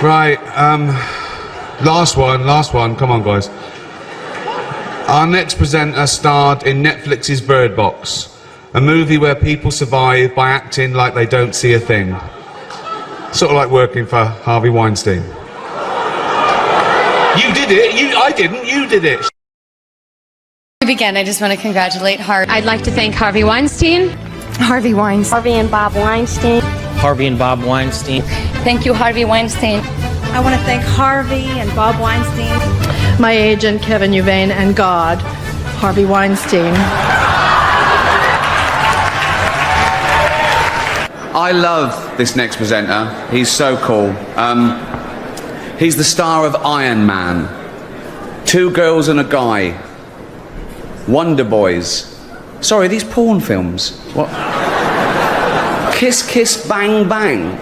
Right, last one, come on guys. Our next presenter starred in Netflix's Bird Box, a movie where people survive by acting like they don't see a thing. Sort of like working for Harvey Weinstein. You did it, I didn't, you did it. To begin, I just want to congratulate Harvey. I'd like to thank Harvey Weinstein. Harvey Weinstein. Harvey and Bob Weinstein. Harvey and Bob Weinstein. Thank you, Harvey Weinstein. I want to thank Harvey and Bob Weinstein. My agent, Kevin Uvain, and God, Harvey Weinstein. I love this next presenter. He's so cool. He's the star of Iron Man, Two Girls and a Guy, Wonder Boys. Sorry, these porn films. What? Kiss Kiss Bang Bang.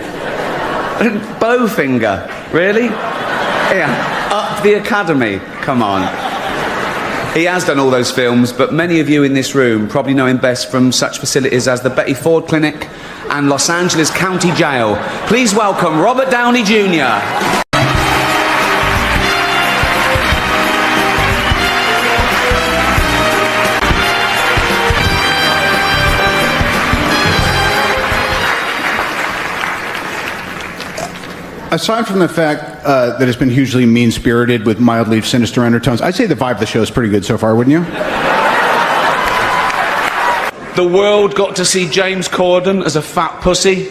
Bowfinger. Really? Yeah. Up the Academy. Come on. He has done all those films, but many of you in this room probably know him best from such facilities as the Betty Ford Clinic and Los Angeles County Jail. Please welcome Robert Downey Jr. Aside from the fact that it's been hugely mean-spirited with mildly sinister undertones, I'd say the vibe of the show is pretty good so far, wouldn't you? The world got to see James Corden as a fat pussy.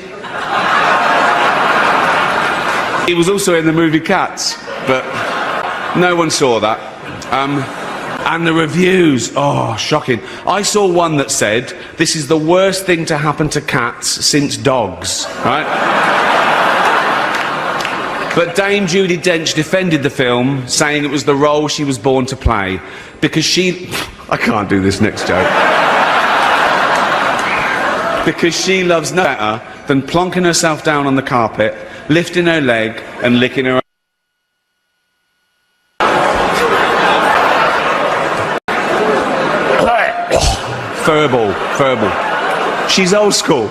He was also in the movie Cats, but no one saw that. And the reviews, oh, shocking. I saw one that said, this is the worst thing to happen to cats since dogs, right? But Dame Judi Dench defended the film, saying it was the role she was born to play, because she... I can't do this next joke. Because she loves no better than plonking herself down on the carpet, lifting her leg and licking her... Furball. She's old school.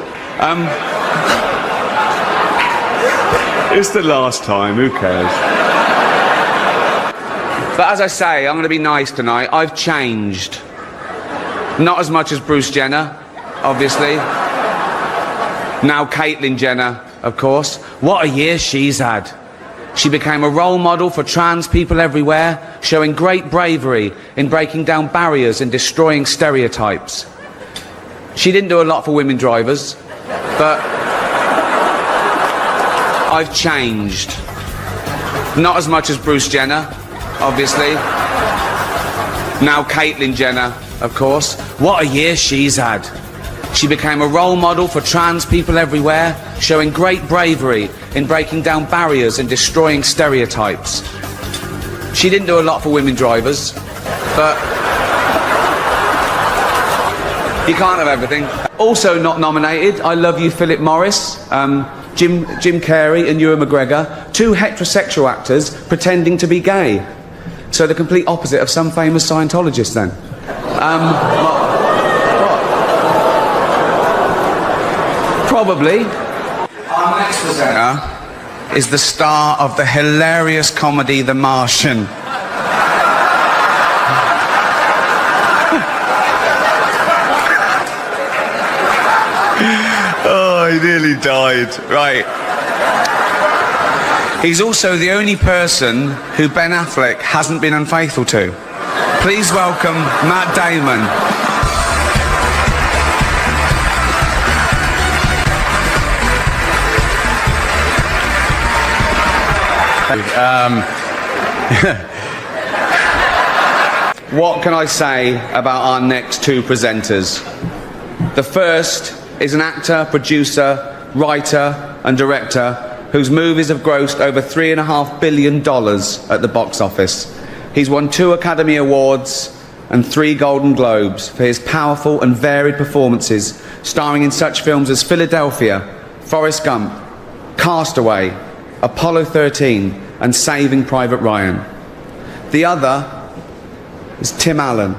It's the last time, who cares? But as I say, I'm going to be nice tonight. I've changed. Not as much as Bruce Jenner, obviously. Now Caitlyn Jenner, of course. What a year she's had. She became a role model for trans people everywhere, showing great bravery in breaking down barriers and destroying stereotypes. She didn't do a lot for women drivers, but... I've changed. Not as much as Bruce Jenner, obviously. Now Caitlyn Jenner, of course. What a year she's had. She became a role model for trans people everywhere, showing great bravery in breaking down barriers and destroying stereotypes. She didn't do a lot for women drivers, but you can't have everything. Also not nominated, I Love You, Philip Morris. Jim Carrey and Ewan McGregor, two heterosexual actors pretending to be gay. So the complete opposite of some famous Scientologists then. What? Probably. Our next presenter is the star of the hilarious comedy The Martian. Oh, he nearly died. Right. He's also the only person who Ben Affleck hasn't been unfaithful to. Please welcome Matt Damon. What can I say about our next two presenters? The first is an actor, producer, writer and director whose movies have grossed over $3.5 billion at the box office. He's won 2 Academy Awards and 3 Golden Globes for his powerful and varied performances, starring in such films as Philadelphia, Forrest Gump, Castaway, Apollo 13 and Saving Private Ryan. The other is Tim Allen.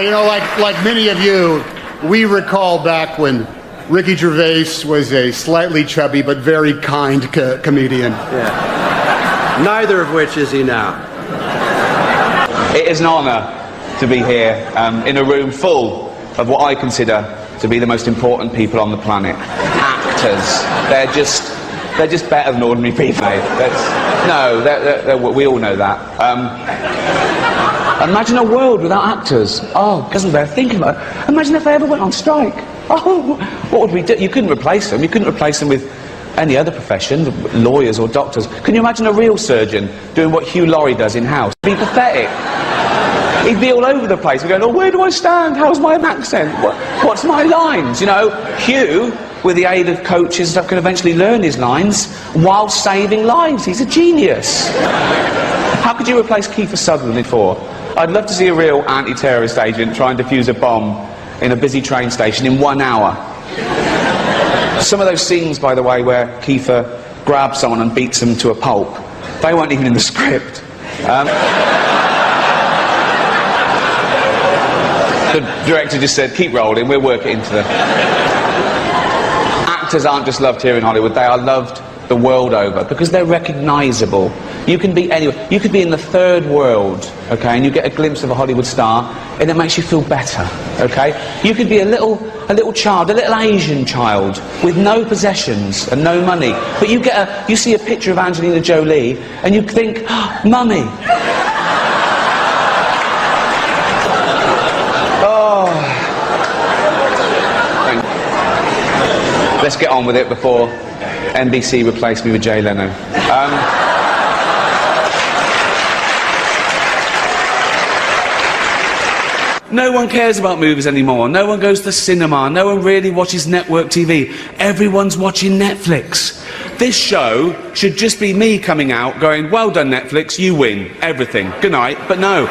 you know, like many of you, we recall back when Ricky Gervais was a slightly chubby but very kind comedian. Yeah. Neither of which is he now. It is an honour to be here in a room full of what I consider to be the most important people on the planet. Actors. They're just better than ordinary people. We all know that. Imagine a world without actors. Oh, isn't there? Thinking about it. Imagine if they ever went on strike. Oh, what would we do? You couldn't replace them. You couldn't replace them with any other profession, lawyers or doctors. Can you imagine a real surgeon doing what Hugh Laurie does in-house? It'd be pathetic. He'd be all over the place. We're going, oh, where do I stand? How's my accent? What's my lines? You know, Hugh, with the aid of coaches and stuff, can eventually learn his lines while saving lives. He's a genius. How could you replace Kiefer Sutherland for? I'd love to see a real anti-terrorist agent try and defuse a bomb in a busy train station in 1 hour. Some of those scenes, by the way, where Kiefer grabs someone and beats them to a pulp, they weren't even in the script. The director just said, keep rolling, we'll work it into the... Actors aren't just loved here in Hollywood, they are loved the world over, because they're recognisable. You can be anywhere. You could be in the third world, okay, and you get a glimpse of a Hollywood star, and it makes you feel better, okay? You could be a little child, a little Asian child, with no possessions and no money, but you see a picture of Angelina Jolie, and you think, oh, Mummy. Let's get on with it before NBC replaced me with Jay Leno. No one cares about movies anymore. No one goes to the cinema. No one really watches network TV. Everyone's watching Netflix. This show should just be me coming out going, well done Netflix, you win everything. Good night. But no,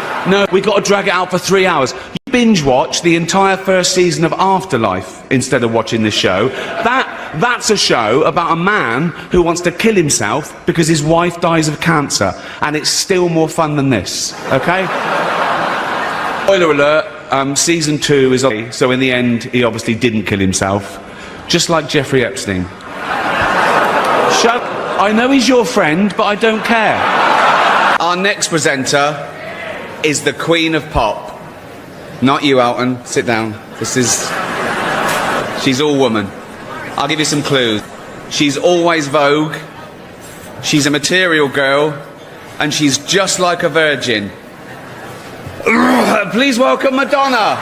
we've got to drag it out for 3 hours. Binge watch the entire first season of Afterlife instead of watching this show. That's a show about a man who wants to kill himself because his wife dies of cancer, and it's still more fun than this, okay? Spoiler alert, season 2 is so in the end he obviously didn't kill himself, just like Jeffrey Epstein. I know he's your friend, but I don't care. Our next presenter is the Queen of Pop. Not you, Alton. Sit down. She's all woman. I'll give you some clues. She's always Vogue. She's a material girl. And she's just like a virgin. Please welcome Madonna.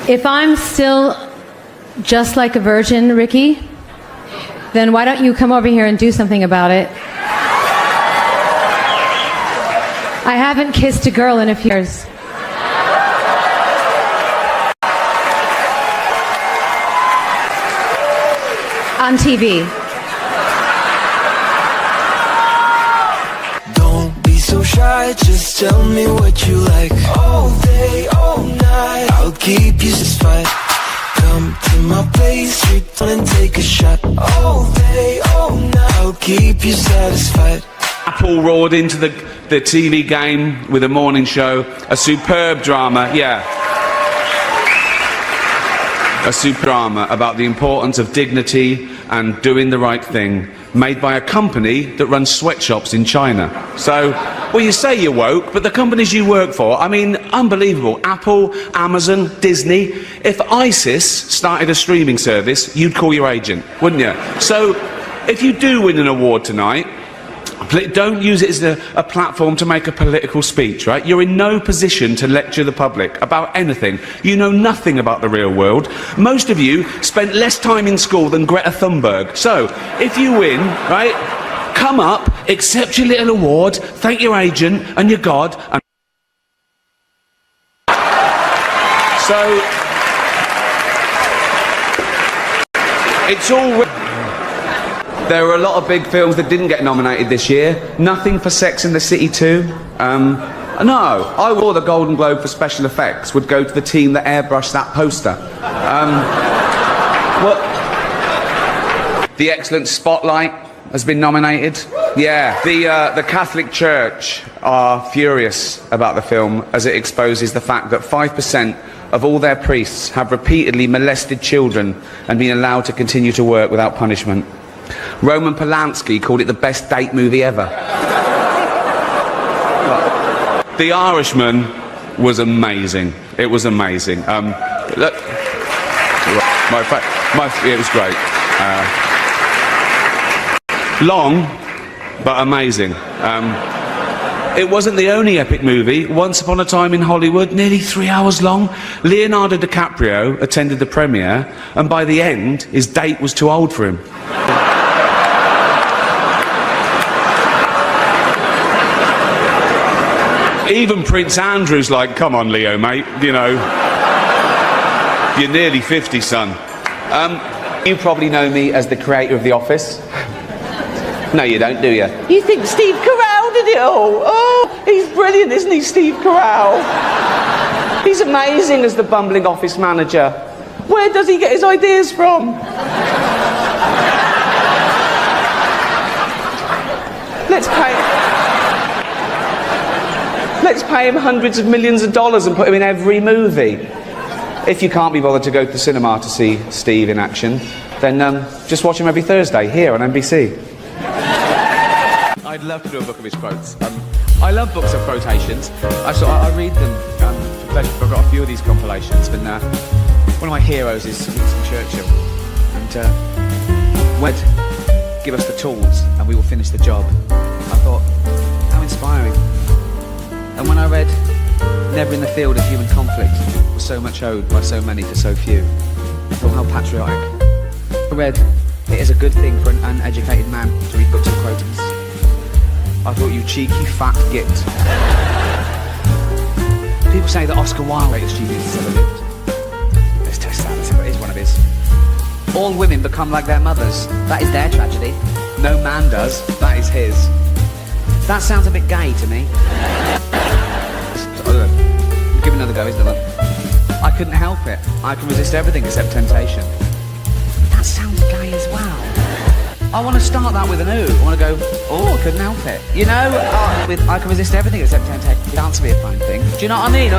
If I'm still just like a virgin, Ricky, then why don't you come over here and do something about it? I haven't kissed a girl in a few years. On TV. Don't be so shy, just tell me what you like. All day, all night, I'll keep you satisfied. Come to my place, return and take a shot. All day, all night, I'll keep you satisfied. Apple roared into the TV game with a morning show, a superb drama, yeah. A super drama about the importance of dignity and doing the right thing, made by a company that runs sweatshops in China. So, well, you say you're woke, but the companies you work for, I mean, unbelievable. Apple, Amazon, Disney. If ISIS started a streaming service, you'd call your agent, wouldn't you? So, if you do win an award tonight, don't use it as a platform to make a political speech, right? You're in no position to lecture the public about anything. You know nothing about the real world. Most of you spent less time in school than Greta Thunberg. So, if you win, right, come up, accept your little award, thank your agent and your God, and... So... It's all... There were a lot of big films that didn't get nominated this year. Nothing for Sex and the City 2. No, I wore the Golden Globe for special effects would go to the team that airbrushed that poster. The excellent Spotlight has been nominated. Yeah. The Catholic Church are furious about the film as it exposes the fact that 5% of all their priests have repeatedly molested children and been allowed to continue to work without punishment. Roman Polanski called it the best date movie ever. The Irishman was amazing. It was amazing. Look, it was great. Long, but amazing. It wasn't the only epic movie. Once Upon a Time in Hollywood, nearly 3 hours long. Leonardo DiCaprio attended the premiere, and by the end, his date was too old for him. Even Prince Andrew's like, come on, Leo, mate, you know. You're nearly 50, son. You probably know me as the creator of The Office. No, you don't, do you? You think Steve Carell did it all? Oh, he's brilliant, isn't he, Steve Carell? He's amazing as the bumbling office manager. Where does he get his ideas from? Let's pay him hundreds of millions of dollars and put him in every movie. If you can't be bothered to go to the cinema to see Steve in action, then just watch him every Thursday here on NBC. I'd love to do a book of his quotes. I love books of quotations. I read them for pleasure. I've got a few of these compilations. But one of my heroes is Winston Churchill. And would give us the tools and we will finish the job. I thought, how inspiring. And when I read Never in the Field of Human Conflict was so much owed by so many to so few, I thought, how patriotic. I read, it is a good thing for an uneducated man to read books of quotes. I thought, you cheeky fat git. People say that Oscar Wilde is genius ever lived. Let's test that. Let's see what it is one of his. All women become like their mothers. That is their tragedy. No man does. That is his. That sounds a bit gay to me. Give another go, isn't it? I couldn't help it. I can resist everything except temptation. That sounds gay as well. I want to start that with an ooh. I want to go, oh, I couldn't help it. You know, with I can resist everything except temptation. Dance be a fine thing. Do you know what I mean?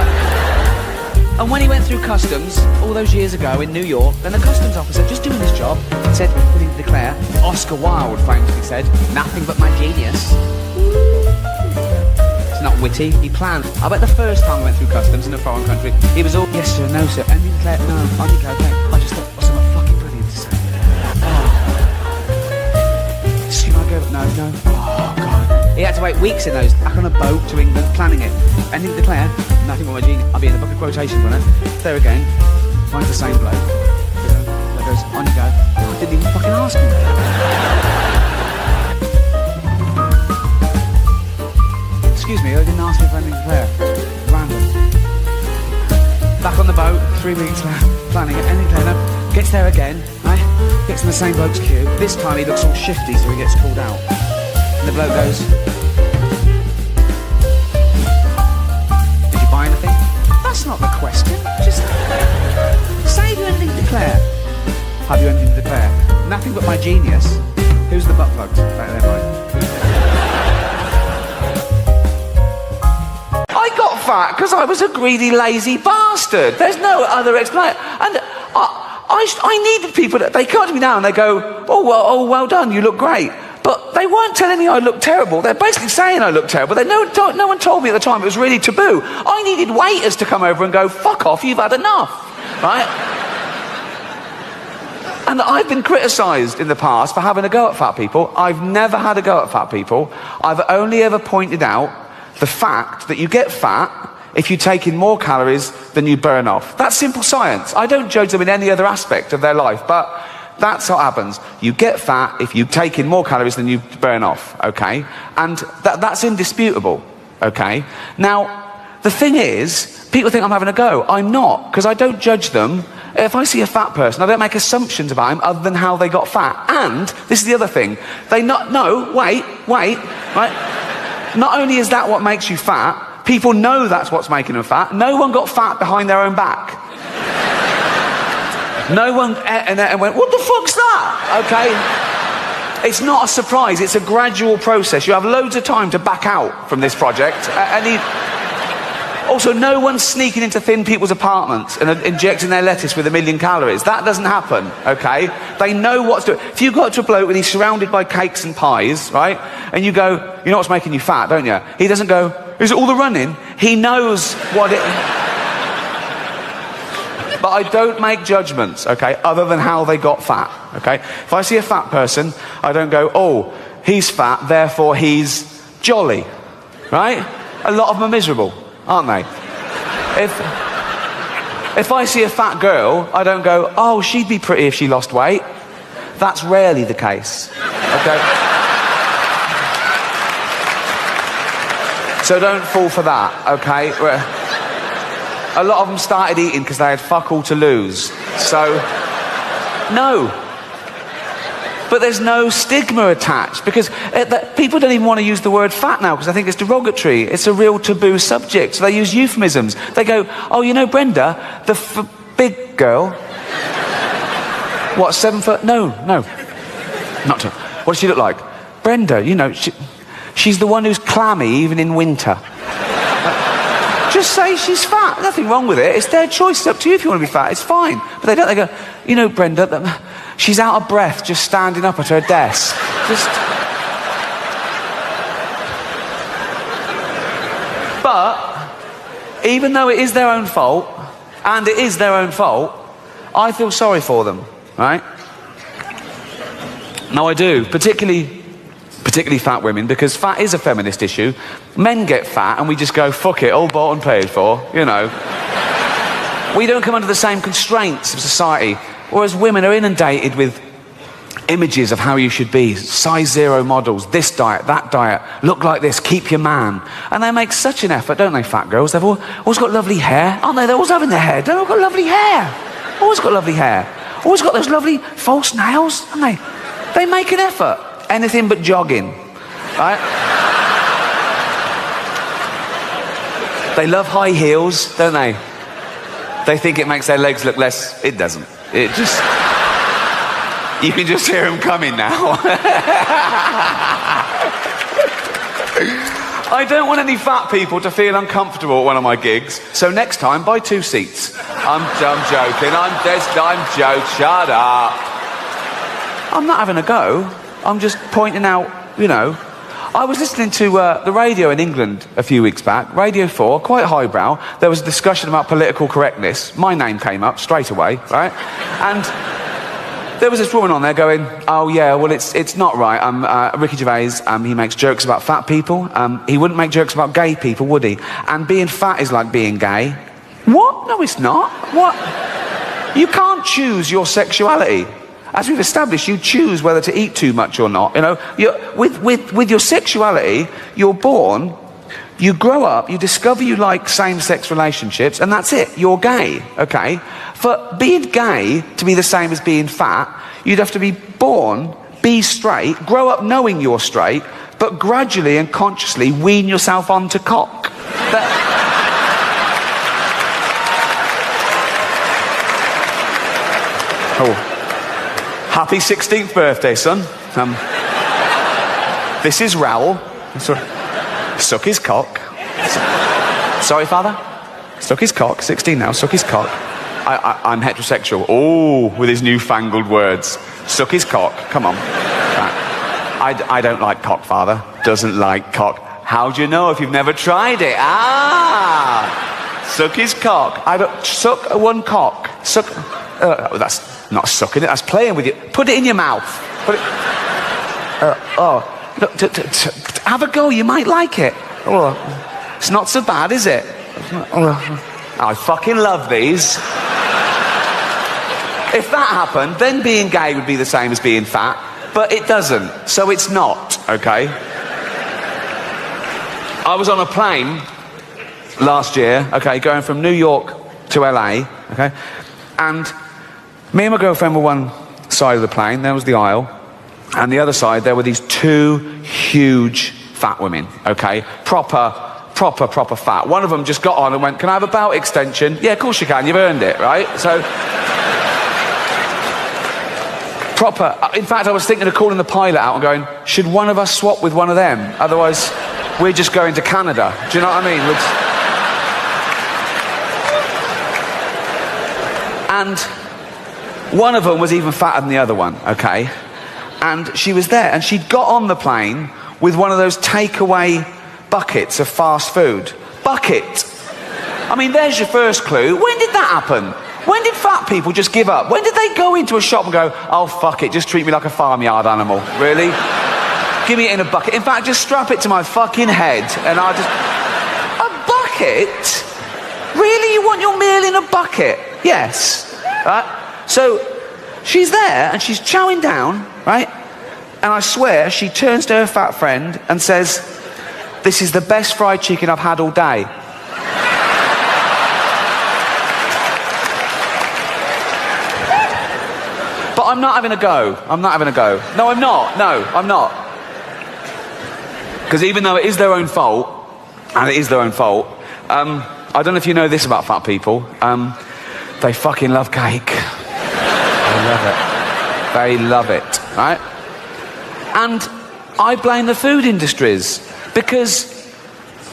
And when he went through customs all those years ago in New York, then the customs officer, just doing his job, said, would he declare, Oscar Wilde famously said, nothing but my genius. It's not witty, he planned. I bet the first time I went through customs in a foreign country, he was all, yes sir, no sir, and he declared, no, I think okay. I just thought, what's something fucking brilliant to say? Should I go? No. Oh, God. He had to wait weeks in those, back on a boat to England, planning it. And he declared, nothing but my genius. I'll be in the book of quotations, won't I? There again, finds the same bloke. That goes, on you go. I didn't even fucking ask him. Excuse me, I didn't ask you for anything to declare. Random. Back on the boat, 3 weeks later, planning it, anything declare, no. Gets there again, right? Gets in the same bloke's queue. This time he looks all shifty, so he gets called out. And the bloke goes, did you buy anything? That's not the question. Just say, have you anything to declare? Have you anything to declare? Nothing but my genius. Who's the butt plug? Back there, mate. I got fat because I was a greedy, lazy bastard. There's no other explanation. And I needed people that they come to me now and they go, oh, well done, you look great. But they weren't telling me I looked terrible. They're basically saying I looked terrible. No one told me at the time. It was really taboo. I needed waiters to come over and go, fuck off, you've had enough. Right? And I've been criticised in the past for having a go at fat people. I've never had a go at fat people. I've only ever pointed out the fact that you get fat if you take in more calories than you burn off. That's simple science. I don't judge them in any other aspect of their life, but that's what happens. You get fat if you take in more calories than you burn off, okay? And that's indisputable, okay? Now, the thing is, people think I'm having a go. I'm not, because I don't judge them. If I see a fat person, I don't make assumptions about him other than how they got fat. And, this is the other thing, wait, right? Not only is that what makes you fat, people know that's what's making them fat. No one got fat behind their own back. No one and went, what the fuck's that? Okay? It's not a surprise, it's a gradual process. You have loads of time to back out from this project. Also, no one's sneaking into thin people's apartments and injecting their lettuce with 1,000,000 calories. That doesn't happen, okay? They know what's doing. If you go up to a bloke and he's surrounded by cakes and pies, right? And you go, you know what's making you fat, don't you? He doesn't go, is it all the running? He knows what it... But I don't make judgments, okay, other than how they got fat, okay? If I see a fat person, I don't go, oh, he's fat, therefore he's jolly, right? A lot of them are miserable, aren't they? If I see a fat girl, I don't go, oh, she'd be pretty if she lost weight. That's rarely the case, okay? So don't fall for that, okay? A lot of them started eating because they had fuck all to lose. So, no. But there's no stigma attached because people don't even want to use the word fat now because I think it's derogatory. It's a real taboo subject. So they use euphemisms. They go, oh, you know Brenda, the big girl. What, 7 foot? No. Not 2. What does she look like? Brenda, you know, she's the one who's clammy even in winter. Just say she's fat. Nothing wrong with it. It's their choice. It's up to you if you want to be fat. It's fine. But they don't. They go, you know, Brenda, she's out of breath just standing up at her desk. But even though it is their own fault, and it is their own fault, I feel sorry for them, right? No, I do. Particularly fat women, because fat is a feminist issue. Men get fat and we just go, fuck it, all bought and paid for, you know. We don't come under the same constraints of society, whereas women are inundated with images of how you should be, size 0 models, this diet, that diet, look like this, keep your man. And they make such an effort, don't they, fat girls? They've always got lovely hair, aren't they? They're always having their hair. They've all got lovely hair. Always got lovely hair. Always got those lovely false nails, haven't they? They make an effort. Anything but jogging, right? They love high heels, don't they? They think it makes their legs look less... It doesn't. It just... You can just hear them coming now. I don't want any fat people to feel uncomfortable at one of my gigs, so next time, buy 2 seats. I'm joking. I'm joking. Shut up. I'm not having a go. I'm just pointing out, you know. I was listening to the radio in England a few weeks back, Radio 4, quite highbrow. There was a discussion about political correctness. My name came up straight away, right? And there was this woman on there going, oh yeah, well it's not right. Ricky Gervais, he makes jokes about fat people. He wouldn't make jokes about gay people, would he? And being fat is like being gay. What? No, it's not. What? You can't choose your sexuality. As we've established, you choose whether to eat too much or not. You know, with your sexuality, you're born, you grow up, you discover you like same-sex relationships, and that's it. You're gay, okay? For being gay to be the same as being fat, you'd have to be born, be straight, grow up knowing you're straight, but gradually and consciously wean yourself onto cock. Oh. Happy 16th birthday, son. This is Raoul. Suck his cock. Sorry, father? Suck his cock. 16 now, suck his cock. I'm heterosexual. Oh, with his newfangled words. Suck his cock. Come on. I don't like cock, father. Doesn't like cock. How do you know if you've never tried it? Suck his cock. Suck one cock. Suck... that's not sucking it, that's playing with you. Put it in your mouth. Put it... Look, have a go, you might like it. It's not so bad, is it? I fucking love these. If that happened, then being gay would be the same as being fat. But it doesn't, so it's not, okay? I was on a plane last year, okay, going from New York to LA, okay? And me and my girlfriend were one side of the plane, there was the aisle, and the other side there were these 2 huge fat women, okay? Proper fat. One of them just got on and went, can I have a belt extension? Yeah, of course you can, you've earned it, right? So... proper. In fact, I was thinking of calling the pilot out and going, should one of us swap with one of them? Otherwise, we're just going to Canada. Do you know what I mean? And one of them was even fatter than the other one, okay? And she was there, and she'd got on the plane with one of those takeaway buckets of fast food. Bucket. I mean, there's your first clue. When did that happen? When did fat people just give up? When did they go into a shop and go, oh, fuck it, just treat me like a farmyard animal? Really? Give me it in a bucket. In fact, just strap it to my fucking head, and I'll just... A bucket? Really? You want your meal in a bucket? Yes. Right? So, she's there, and she's chowing down, right? And I swear, she turns to her fat friend and says, this is the best fried chicken I've had all day. But I'm not having a go. I'm not having a go. No, I'm not. No, I'm not. Because even though it is their own fault, and it is their own fault, I don't know if you know this about fat people, they fucking love cake. They love it. They love it, right? And I blame the food industries, because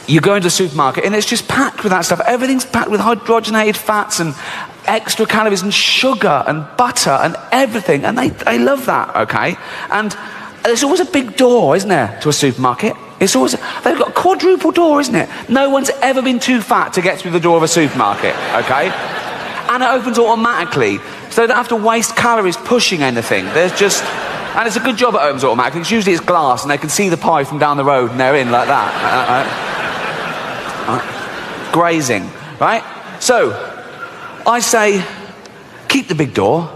you go into a supermarket and it's just packed with that stuff. Everything's packed with hydrogenated fats and extra calories and sugar and butter and everything, and they love that, okay? And there's always a big door, isn't there, to a supermarket? It's always, they've got a quadruple door, isn't it? No one's ever been too fat to get through the door of a supermarket, okay? And it opens automatically, so they don't have to waste calories pushing anything. There's just... And it's a good job it opens automatically, because usually it's glass and they can see the pie from down the road and they're in like that. Grazing, right? So, I say, keep the big door,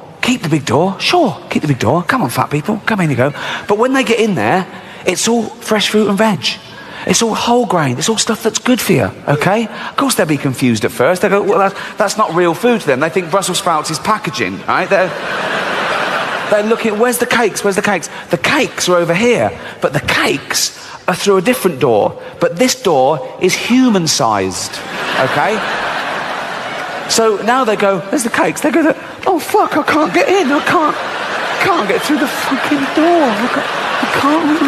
sure, keep the big door, come on fat people, come in you go. But when they get in there, it's all fresh fruit and veg. It's all whole grain, it's all stuff that's good for you, okay? Of course they'll be confused at first, they go, well that's not real food to them, they think Brussels sprouts is packaging, right? They're looking, where's the cakes, where's the cakes? The cakes are over here, but the cakes are through a different door, but this door is human-sized, okay? So now they go, there's the cakes. They go, oh fuck, I can't get in. I can't get through the fucking door. I can't.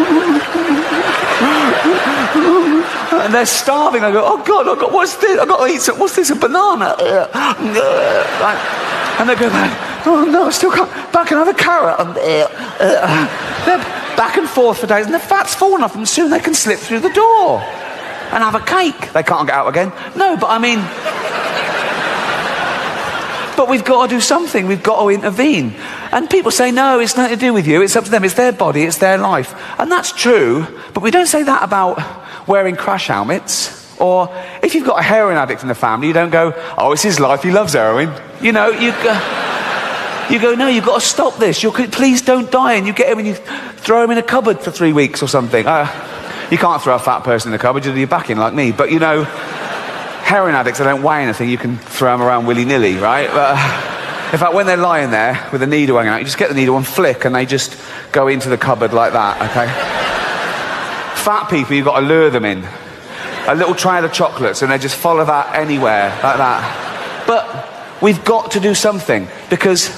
And they're starving. I go, oh God, what's this? I've got to eat some, what's this, a banana? And they go back, oh no, I still can't. Back another carrot. They're back and forth for days, and the fat's fallen off them. Soon they can slip through the door and have a cake. They can't get out again. No, but I mean... But we've got to do something. We've got to intervene. And people say, no, it's nothing to do with you. It's up to them. It's their body. It's their life. And that's true. But we don't say that about wearing crash helmets. Or if you've got a heroin addict in the family, you don't go, oh, it's his life. He loves heroin. You know, you go, no, you've got to stop this. Please don't die. And you get him and you throw him in a cupboard for 3 weeks or something. You can't throw a fat person in a cupboard. You're back in like me. But, you know... Heroin addicts, they don't weigh anything, you can throw them around willy-nilly, right? But, in fact, when they're lying there with a needle hanging out, you just get the needle and flick and they just go into the cupboard like that, okay? Fat people, you've got to lure them in. A little trail of chocolates and they just follow that anywhere, like that. But we've got to do something, because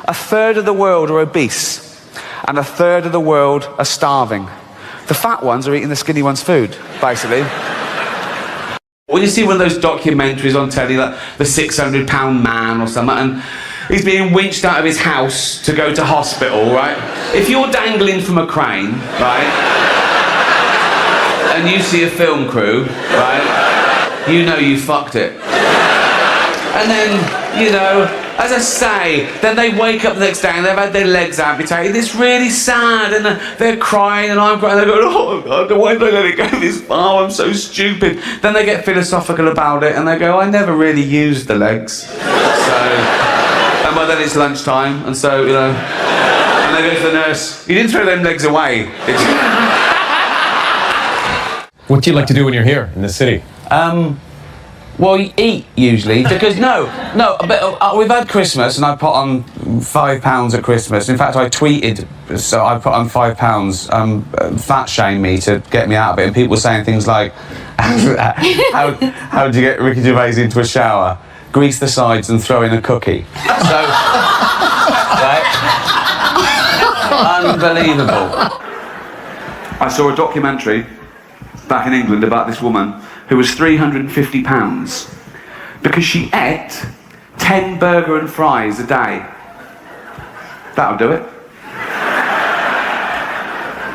1/3 of the world are obese and 1/3 of the world are starving. The fat ones are eating the skinny ones' food, basically. When you see one of those documentaries on telly, like the 600-pound man or something, and he's being winched out of his house to go to hospital, right? If you're dangling from a crane, right, and you see a film crew, right, you know you fucked it. And then, you know, as I say, then they wake up the next day and they've had their legs amputated. It's really sad, and they're crying and I'm crying. They go, oh God, why did I let it go this far? I'm so stupid. Then they get philosophical about it and they go, I never really used the legs. And by then it's lunchtime, and so, you know, and they go to the nurse, you didn't throw them legs away, did you? What do you like to do when you're here in the city? Well, you eat, usually, because but we've had Christmas and I put on £5 at Christmas. In fact, I tweeted, so I put on £5, fat shame me to get me out of it, and people were saying things like, how do you get Ricky Gervais into a shower? Grease the sides and throw in a cookie. So, right? Unbelievable. I saw a documentary back in England about this woman who was 350 pounds because she ate 10 burger and fries a day. That'll do it.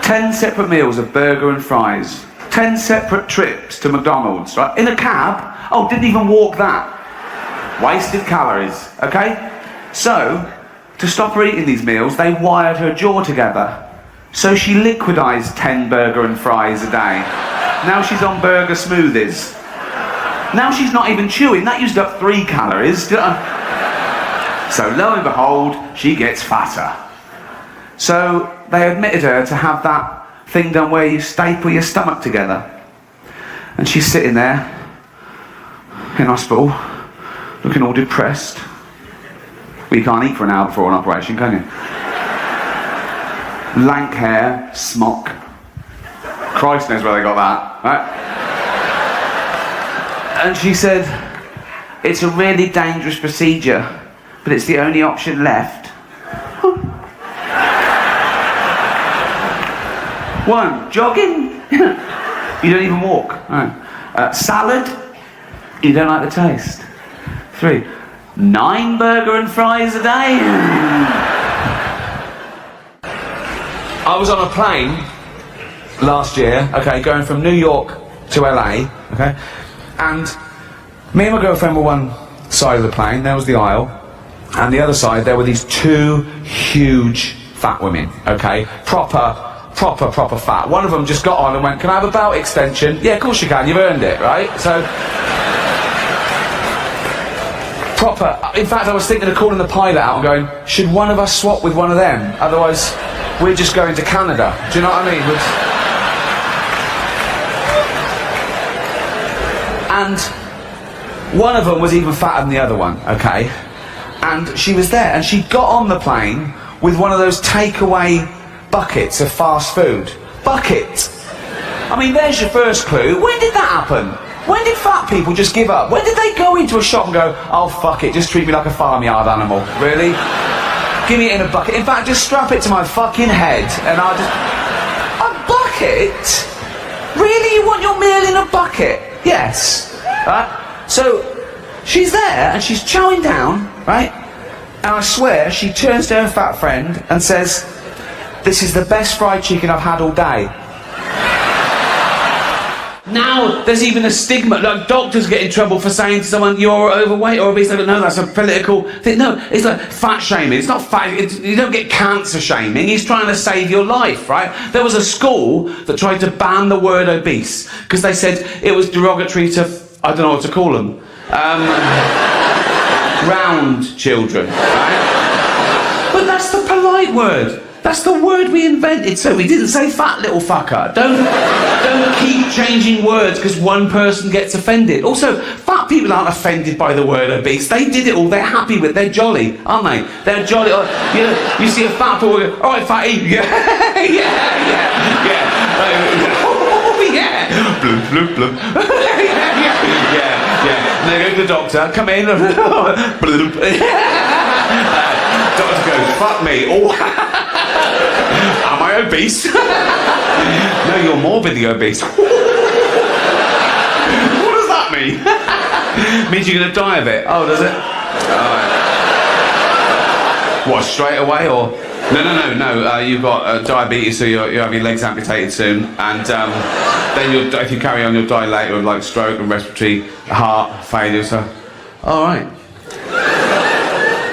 10 separate meals of burger and fries. 10 separate trips to McDonald's, right? In a cab. Oh, didn't even walk that. Wasted calories, okay? So, to stop her eating these meals, they wired her jaw together. So she liquidized 10 burger and fries a day. Now she's on burger smoothies. Now she's not even chewing. That used up 3 calories. So lo and behold, she gets fatter. So they admitted her to have that thing done where you staple your stomach together. And she's sitting there in hospital, looking all depressed. Well, you can't eat for an hour before an operation, can you? Lank hair, smock. Christ knows where they got that, right? And she said, it's a really dangerous procedure, but it's the only option left. 1, jogging. You don't even walk. Right. Salad. You don't like the taste. 3, 9 burger and fries a day. I was on a plane last year, okay, going from New York to LA, okay, and me and my girlfriend were one side of the plane, there was the aisle, and the other side there were these 2 huge fat women, okay, proper fat. One of them just got on and went, can I have a belt extension? Yeah, of course you can, you've earned it, right? So, proper. In fact, I was thinking of calling the pilot out and going, should one of us swap with one of them? Otherwise, we're just going to Canada. Do you know what I mean? And one of them was even fatter than the other one, okay? And she was there, and she got on the plane with one of those takeaway buckets of fast food. Bucket! I mean, there's your first clue. When did that happen? When did fat people just give up? When did they go into a shop and go, oh, fuck it, just treat me like a farmyard animal? Really? Give me it in a bucket. In fact, just strap it to my fucking head and I'll just... A bucket? Really? You want your meal in a bucket? Yes. Right? So, she's there and she's chowing down, right? And I swear, she turns to her fat friend and says, this is the best fried chicken I've had all day. Now, there's even a stigma, like doctors get in trouble for saying to someone, you're overweight or obese. No, that's a political thing. No, it's like fat shaming. It's not fat, you don't get cancer shaming. He's trying to save your life, right? There was a school that tried to ban the word obese because they said it was derogatory to, I don't know what to call them, round children, right? But that's the polite word. That's the word we invented, so we didn't say fat little fucker. Don't keep changing words because one person gets offended. Also, fat people aren't offended by the word obese. They did it all, they're happy with it, they're jolly, aren't they? They're jolly. You know, you see a fat person go, all right, fatty, yeah. Oh, yeah. Bloop, bloop, bloop. Yeah. And they go to the doctor, come in, bloop. Doctor goes, fuck me. Oh. Am I obese? No, you're morbidly obese. What does that mean? Means you're going to die of it. Oh, does it? Alright. What, straight away or? No. You've got diabetes, so you're having your legs amputated soon. And then if you carry on, you'll die later with like stroke and respiratory, heart failure. So, alright.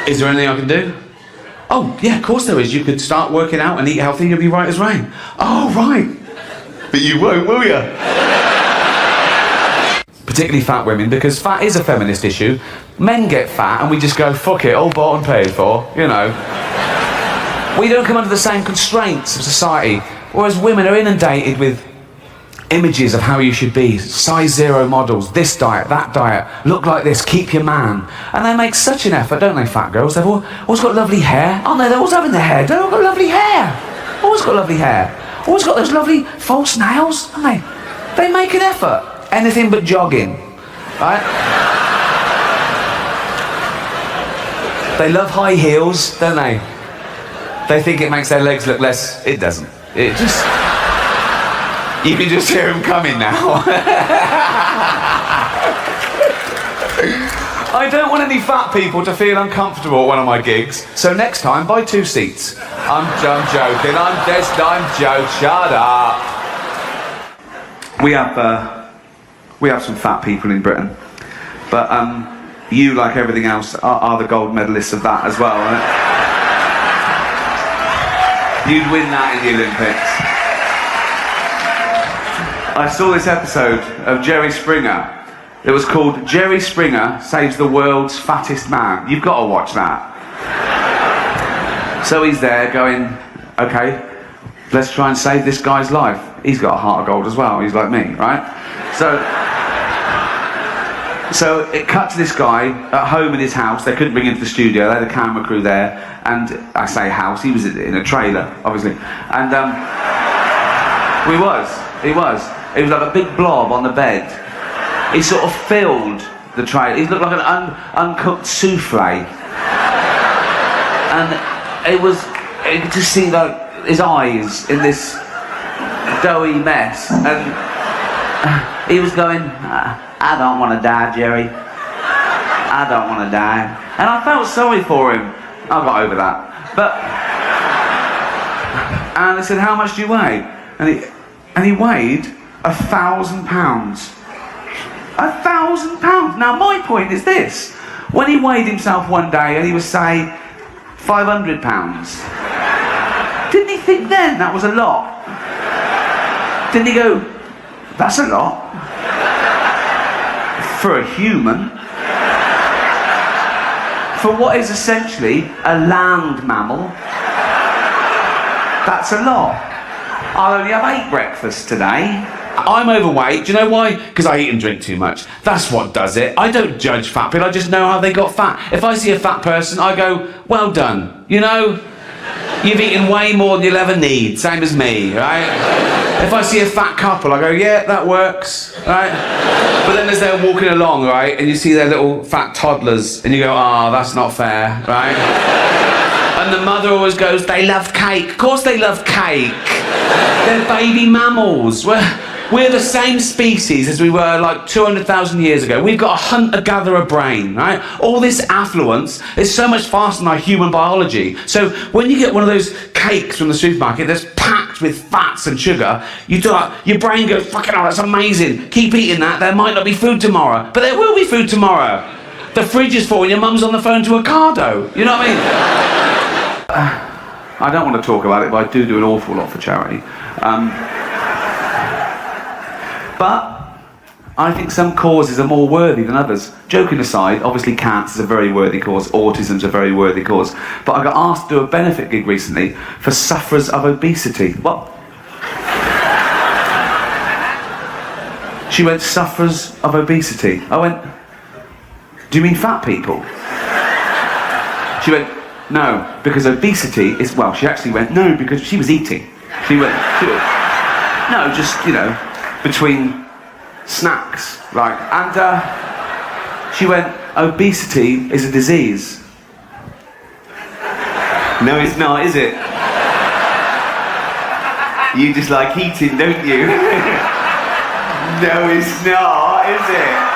Is there anything I can do? Oh, yeah, of course there is. You could start working out and eat healthy, you'll be right as rain. Oh, right. But you won't, will you? Particularly fat women, because fat is a feminist issue. Men get fat and we just go, fuck it, all bought and paid for, you know. We don't come under the same constraints of society, whereas women are inundated with images of how you should be, size 0 models, this diet, that diet, look like this, keep your man. And they make such an effort, don't they, fat girls? They've always got lovely hair, aren't they? They're always having their hair. They've all got lovely hair. Always got lovely hair. Always got those lovely false nails, haven't they? They make an effort. Anything but jogging, right? They love high heels, don't they? They think it makes their legs look less. It doesn't. It just... You can just hear them coming now. I don't want any fat people to feel uncomfortable at one of my gigs, so next time, buy 2 seats. I'm joking. I'm joking. Shut up. We have some fat people in Britain, but you, like everything else, are the gold medalists of that as well, right? You'd win that in the Olympics. I saw this episode of Jerry Springer. It was called Jerry Springer Saves the World's Fattest Man. You've got to watch that. So he's there going, okay, let's try and save this guy's life. He's got a heart of gold as well. He's like me, right? So it cut to this guy at home in his house. They couldn't bring him to the studio. They had a camera crew there. And I say house, he was in a trailer, obviously. And he was like a big blob on the bed. He sort of filled the trailer. He looked like an uncooked souffle. And it could just see like his eyes in this doughy mess. And he was going, I don't want to die, Jerry. I don't want to die. And I felt sorry for him. I got over that. And I said, how much do you weigh? And he weighed 1,000 pounds. 1,000 pounds. Now my point is this: when he weighed himself one day and he was, say, 500 pounds, didn't he think then that was a lot? Didn't he go, that's a lot for a human, for what is essentially a land mammal? That's a lot. I'll only have 8 breakfasts today. I'm overweight. Do you know why? Because I eat and drink too much. That's what does it. I don't judge fat people. I just know how they got fat. If I see a fat person, I go, well done. You know, you've eaten way more than you'll ever need. Same as me, right? If I see a fat couple, I go, yeah, that works, right? But then as they're walking along, right, and you see their little fat toddlers, and you go, that's not fair, right? And the mother always goes, they love cake. Of course they love cake. They're baby mammals. We're the same species as we were like 200,000 years ago. We've got a hunter-gatherer brain, right? All this affluence is so much faster than our human biology. So when you get one of those cakes from the supermarket that's packed with fats and sugar, your brain goes, fucking hell, that's amazing. Keep eating that. There might not be food tomorrow. But there will be food tomorrow. The fridge is full and your mum's on the phone to Ocado. You know what I mean? I don't want to talk about it, but I do an awful lot for charity. But I think some causes are more worthy than others. Joking aside, obviously cancer is a very worthy cause, autism's a very worthy cause. But I got asked to do a benefit gig recently for sufferers of obesity. What? She went, sufferers of obesity. I went, do you mean fat people? She went, no, because obesity is, well, she actually went, no, because she was eating. She went, no, just, you know, between snacks, right? And she went, obesity is a disease. No, it's not, is it? You just like eating, don't you? No, it's not, is it?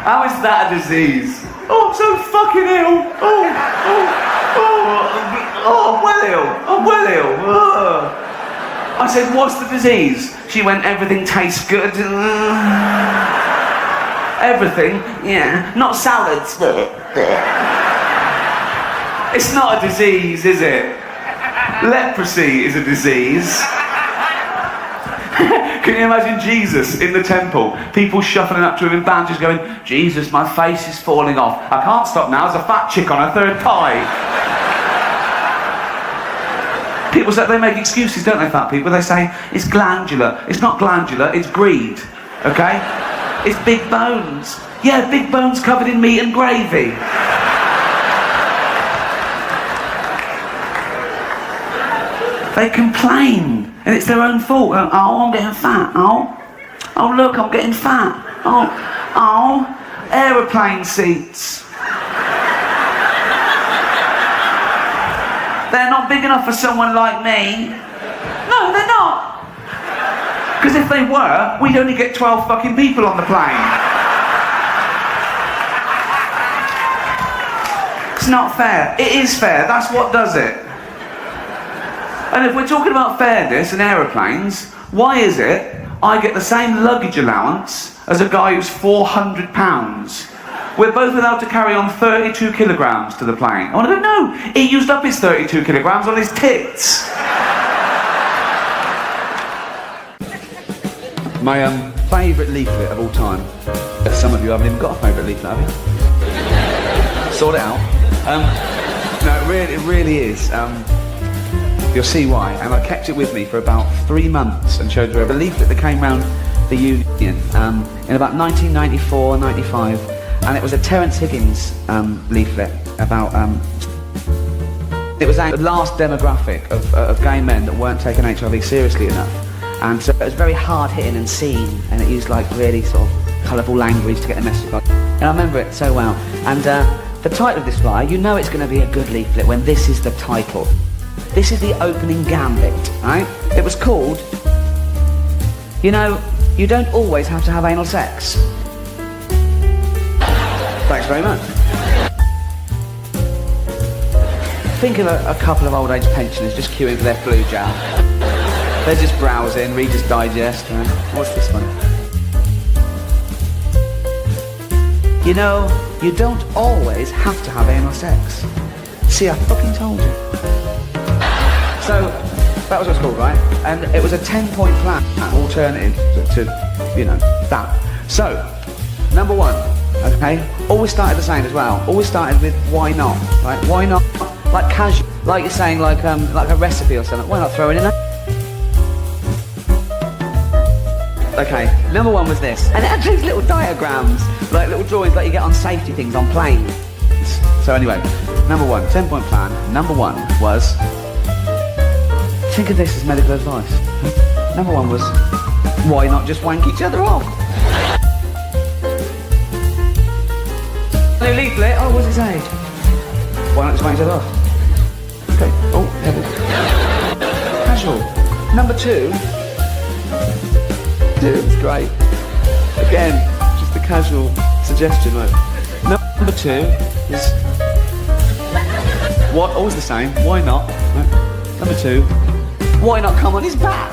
How is that a disease? Oh, I'm so fucking ill. I'm well ill. I said, what's the disease? She went, everything tastes good. Everything? Yeah. Not salads. It's not a disease, is it? Leprosy is a disease. Can you imagine Jesus in the temple? People shuffling up to him in bandages going, Jesus, my face is falling off. I can't stop now, there's a fat chick on her third pie. People say, they make excuses, don't they, fat people? They say, it's glandular. It's not glandular, it's greed, okay? It's big bones. Yeah, big bones covered in meat and gravy. They complain, and it's their own fault. Oh, I'm getting fat. Oh, look, I'm getting fat. Oh, aeroplane seats. They're not big enough for someone like me. No, they're not. Because if they were, we'd only get 12 fucking people on the plane. It's not fair. It is fair. That's what does it. And if we're talking about fairness in aeroplanes, why is it I get the same luggage allowance as a guy who's 400 pounds? We're both allowed to carry on 32 kilograms to the plane. I want to go, no, he used up his 32 kilograms on his tits. My favourite leaflet of all time. Some of you haven't even got a favourite leaflet, have you? Sort it out. No, it really is. You'll see why. And I kept it with me for about 3 months and showed her a leaflet that came round the Union in about 1994, 95. And it was a Terence Higgins leaflet about... it was the last demographic of gay men that weren't taking HIV seriously enough. And so it was very hard-hitting and seen, and it used like really sort of colourful language to get the message across. And I remember it so well. And the title of this flyer, you know it's going to be a good leaflet when this is the title. This is the opening gambit, right? It was called, you know, you don't always have to have anal sex. Thanks very much. Think of a couple of old age pensioners just queuing for their flu jab. They're just browsing, Reader's Digest. What's this one? You know, you don't always have to have anal sex. See, I fucking told you. So, that was what it's called, right? And it was a 10-point plan, alternative to, you know, that. So, number one, okay? Always started the same as well. Always started with why not, right? Why not? Like casual, like you're saying, like a recipe or something. Why not throw it in there? Okay, number one was this. And it had these little diagrams, like little drawings like you get on safety things on planes. So anyway, number one, 10-point plan. Number one was, think of this as medical advice. Number one was, why not just wank each other off? New leaflet, oh, what's it say? Why not just wank each other off? Okay, oh, yeah. Casual. Number two, it's great. Again, just a casual suggestion, right? Number two is what? Always the same. Why not? Right? Number two, why not come on his back?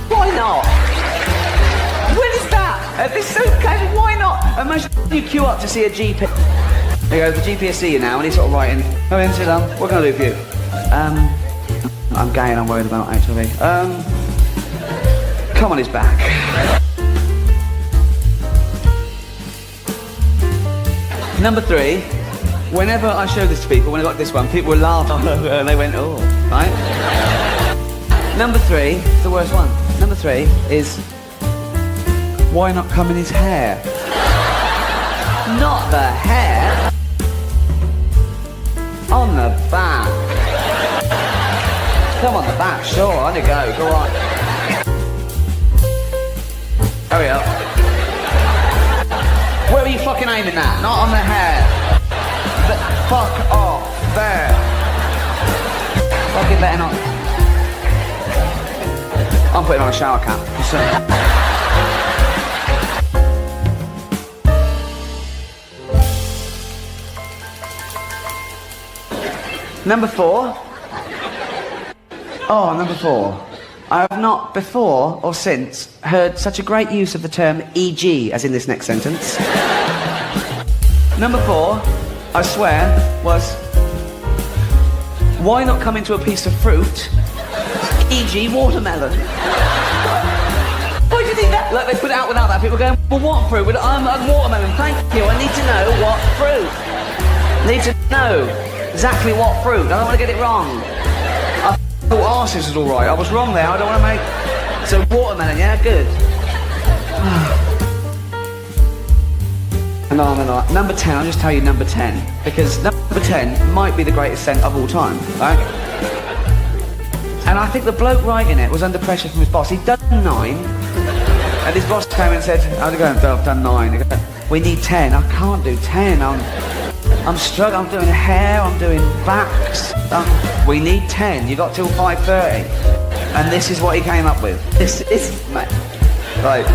Why not? When is that? It's so casual. Why not? Imagine you queue up to see a GP. There you go, the GP will see you now, and he's sort of writing, come in, sit down, what can I do for you? I'm gay and I'm worried about HIV. Come on his back. Number three, whenever I show this to people, when I got this one, people would laugh, and they went, oh, right? Number three, the worst one. Number three is, why not come in his hair? Not the hair. On the back. Come on the back, sure, on you go, go on. Hurry up. Where are you fucking aiming at? Not on the hair. Fuck off, there. Fucking better not. I'm putting on a shower cap. Number four. Oh, number four. I have not before or since heard such a great use of the term e.g. as in this next sentence. Number four, I swear, was why not come into a piece of fruit, e.g. watermelon? Why do you think that? Like they put it out without that, people going, well what fruit? I'm watermelon, thank you, I need to know what fruit. Need to know exactly what fruit. I don't want to get it wrong. I thought arses was alright. I was wrong there. I don't want to make... So watermelon, yeah? Good. No. Number 10, I'll just tell you number 10. Because number 10 might be the greatest scent of all time, right? And I think the bloke writing it was under pressure from his boss. He'd done 9. And his boss came and said, how's it going, Phil? I've done 9. He goes, We need 10. I can't do 10. I'm struggling. I'm doing hair. I'm doing backs. We need 10. You got till 5:30. And this is what he came up with. This is, mate. Right.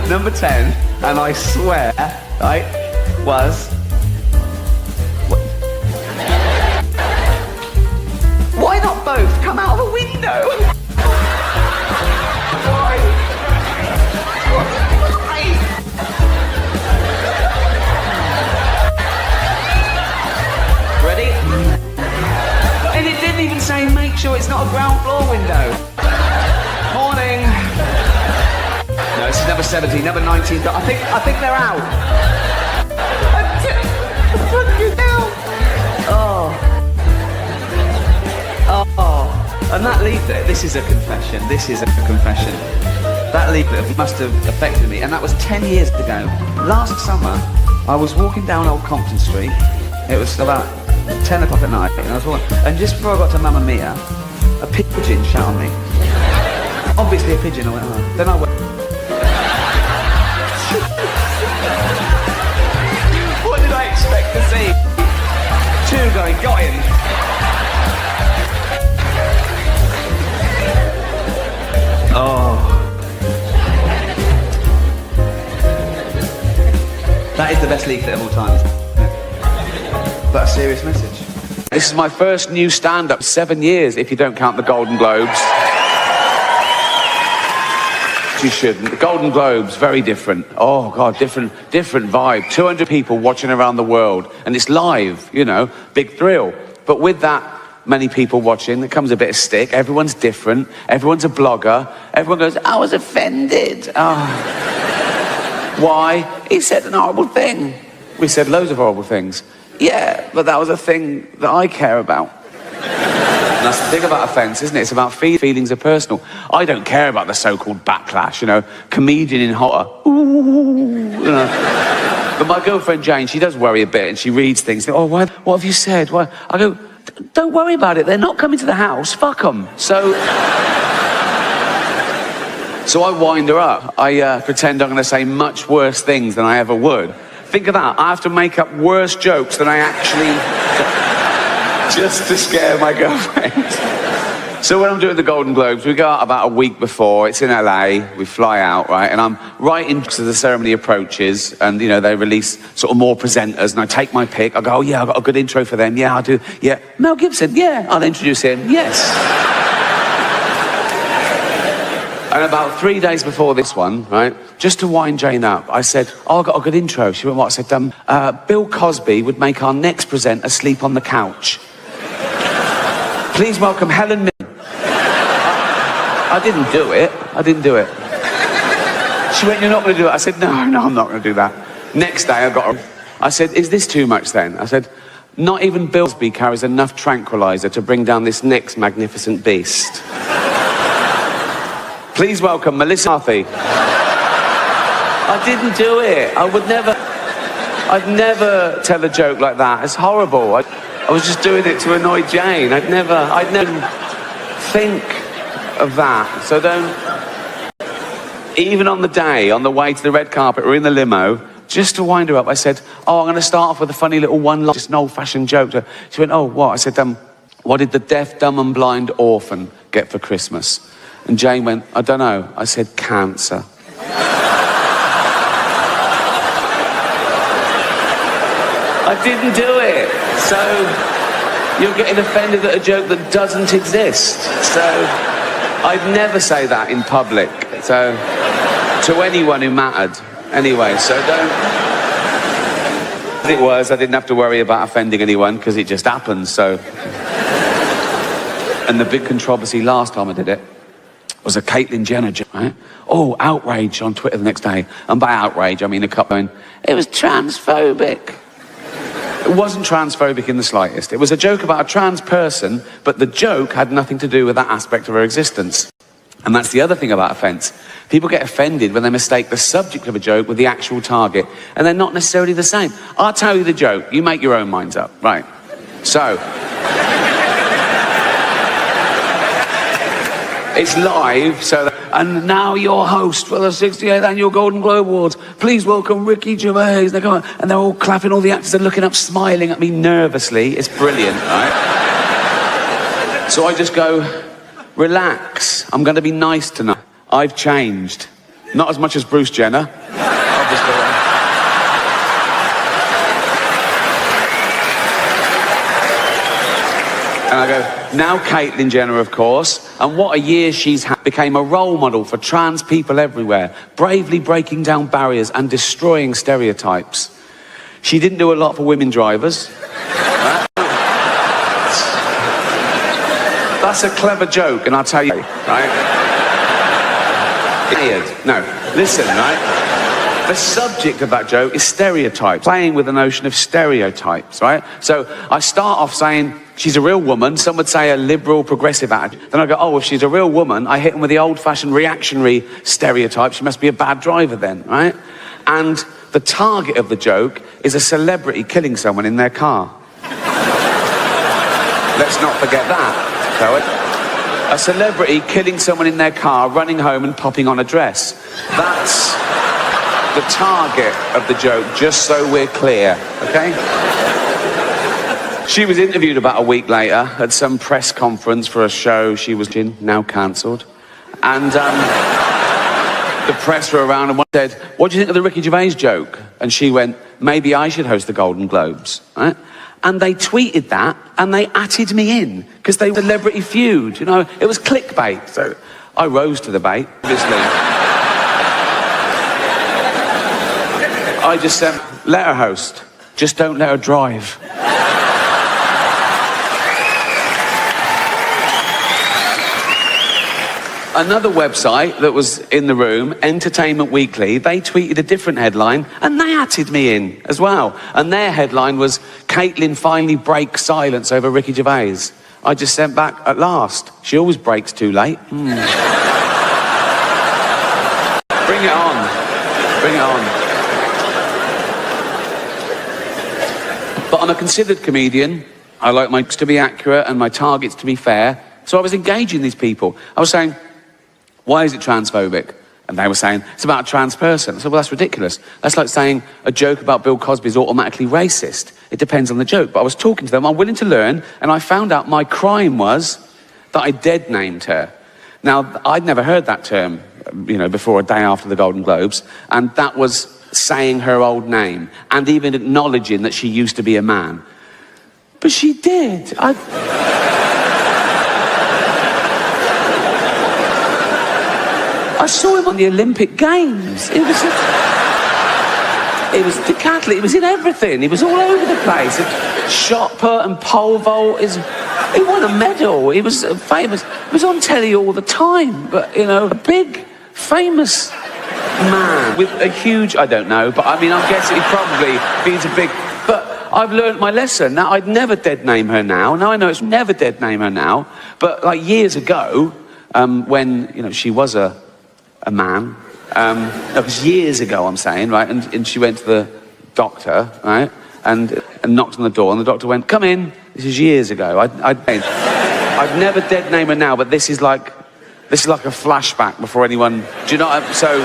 Number 10, and I swear, right, was... Why not both come out of a window? Why? Ready? And it didn't even say make sure it's not a ground floor window. Morning. No, this is number 17, number 19. I think they're out. Oh. And that leaflet, this is a confession. That leaflet must have affected me, and that was 10 years ago. Last summer, I was walking down Old Compton Street. It was about 10 o'clock at night, and I was walking, and just before I got to Mamma Mia, a pigeon shot on me. Obviously a pigeon, I went, oh. Then I went... What did I expect to see? Two going, got him. Oh. That is the best leaflet of all time. But a serious message. This is my first new stand-up, 7 years, if you don't count the Golden Globes. You shouldn't. The Golden Globes, very different. Oh, God, different vibe. 200 people watching around the world. And it's live, you know, big thrill. But with that many people watching, there comes a bit of stick. Everyone's different. Everyone's a blogger. Everyone goes, I was offended. Oh. Why? He said an horrible thing. We said loads of horrible things. Yeah, but that was a thing that I care about. And that's the thing about offence, isn't it? It's about feelings are personal. I don't care about the so-called backlash, you know, comedian in horror. Ooh, you know. But my girlfriend Jane, she does worry a bit, and she reads things. Oh, what have you said? Why? I go, don't worry about it. They're not coming to the house. Fuck them. So I wind her up. I pretend I'm going to say much worse things than I ever would. Think of that. I have to make up worse jokes than I actually... just to scare my girlfriend. So when I'm doing the Golden Globes, we go out about a week before. It's in LA. We fly out, right? And I'm right into the ceremony approaches, and, you know, they release sort of more presenters, and I take my pick. I go, oh, yeah, I've got a good intro for them. Yeah, I'll do. Yeah. Mel Gibson. Yeah, I'll introduce him. Yes. And about 3 days before this one, right, just to wind Jane up, I said, oh, I've got a good intro. She went, what? I said, Bill Cosby would make our next presenter sleep on the couch. Please welcome Helen Mirren. I didn't do it. She went, you're not going to do it? I said, no, I'm not going to do that. Next day, I said, is this too much then? I said, not even Bill Cosby carries enough tranquilizer to bring down this next magnificent beast. Please welcome Melissa McCarthy. I didn't do it. I'd never tell a joke like that. It's horrible. I was just doing it to annoy Jane. I'd never think of that. So don't... Even on the day, on the way to the red carpet, we're in the limo, just to wind her up, I said, oh, I'm going to start off with a funny little one-line, just an old-fashioned joke. She went, oh, what? I said, what did the deaf, dumb and blind orphan get for Christmas? And Jane went, I don't know. I said, cancer. I didn't do it. So you're getting offended at a joke that doesn't exist. So I'd never say that in public. So to anyone who mattered. Anyway, so don't... It was, I didn't have to worry about offending anyone because it just happened, so... And the big controversy last time I did it was a Caitlyn Jenner joke, right? Oh, outrage on Twitter the next day. And by outrage, I mean a couple going, it was transphobic. It wasn't transphobic in the slightest. It was a joke about a trans person, but the joke had nothing to do with that aspect of her existence. And that's the other thing about offence. People get offended when they mistake the subject of a joke with the actual target, and they're not necessarily the same. I'll tell you the joke. You make your own minds up. Right. So... It's live, so... And now your host for the 68th Annual Golden Globe Awards. Please welcome Ricky Gervais. And they're all clapping, all the actors are looking up, smiling at me nervously. It's brilliant, right? So I just go, relax. I'm going to be nice tonight. I've changed. Not as much as Bruce Jenner, obviously. And I go, now Caitlyn Jenner, of course, and what a year she's had. Became a role model for trans people everywhere, bravely breaking down barriers and destroying stereotypes. She didn't do a lot for women drivers. That's a clever joke, and I'll tell you, right? No, listen, right? The subject of that joke is stereotypes, playing with the notion of stereotypes, right? So I start off saying, she's a real woman. Some would say a liberal, progressive attitude. Then I go, oh, if she's a real woman, I hit them with the old-fashioned reactionary stereotype. She must be a bad driver then, right? And the target of the joke is a celebrity killing someone in their car. Let's not forget that. So a celebrity killing someone in their car, running home and popping on a dress. That's the target of the joke, just so we're clear, okay? She was interviewed about a week later at some press conference for a show she was in, now cancelled. And the press were around and one said, what do you think of the Ricky Gervais joke? And she went, maybe I should host the Golden Globes, right? And they tweeted that and they atted me in because they were Celebrity Feud, you know? It was clickbait, so I rose to the bait, obviously. I just said, let her host, just don't let her drive. Another website that was in the room, Entertainment Weekly, they tweeted a different headline and they atted me in as well. And their headline was, Caitlyn finally breaks silence over Ricky Gervais. I just sent back, at last. She always breaks too late. Bring it on. Bring it on. But I'm a considered comedian. I like my jokes to be accurate and my targets to be fair. So I was engaging these people. I was saying, why is it transphobic? And they were saying, it's about a trans person. I said, well, that's ridiculous. That's like saying a joke about Bill Cosby is automatically racist. It depends on the joke. But I was talking to them, I'm willing to learn, and I found out my crime was that I dead named her. Now, I'd never heard that term, you know, before a day after the Golden Globes, and that was saying her old name, and even acknowledging that she used to be a man. But she did. I saw him on the Olympic Games. It was decathlete. It was in everything. He was all over the place. Shot put and pole vault. He won a medal. He was famous. He was on telly all the time. But, you know, a big, famous man with a huge, I don't know, but I mean, I'm guessing he probably, he's a big, but I've learned my lesson. Now, I'd never dead name her now. Now I know it's never dead name her now. But like years ago, when, you know, she was a man, it was years ago, I'm saying, right, and she went to the doctor, right, and knocked on the door, and the doctor went, come in. This is years ago. I'd never dead name her now, but this is like a flashback before anyone, do you know what so,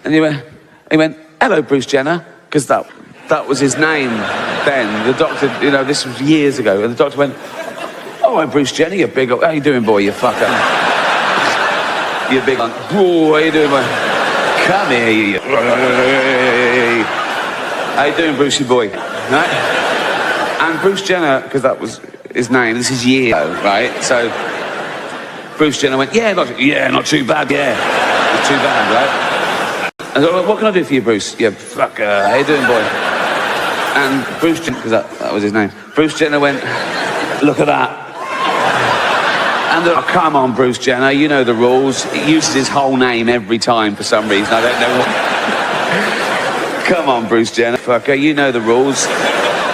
and he went, hello, Bruce Jenner, because that was his name then. The doctor, you know, this was years ago, and the doctor went, oh, hi, Bruce Jenner, you big, how you doing, boy, you fucker? You big one. Whoa, how you doing, boy? Come here, you. How you doing, Brucey boy? Right? And Bruce Jenner, because that was his name, this is years ago, right? So Bruce Jenner went, yeah, not too bad, yeah. Not too bad, right? And I said, what can I do for you, Bruce? Yeah, fucker, how you doing, boy? And Bruce Jenner, because that was his name, Bruce Jenner went, look at that. And oh, come on, Bruce Jenner, you know the rules. He uses his whole name every time for some reason. I don't know what. Come on, Bruce Jenner, fucker, you know the rules.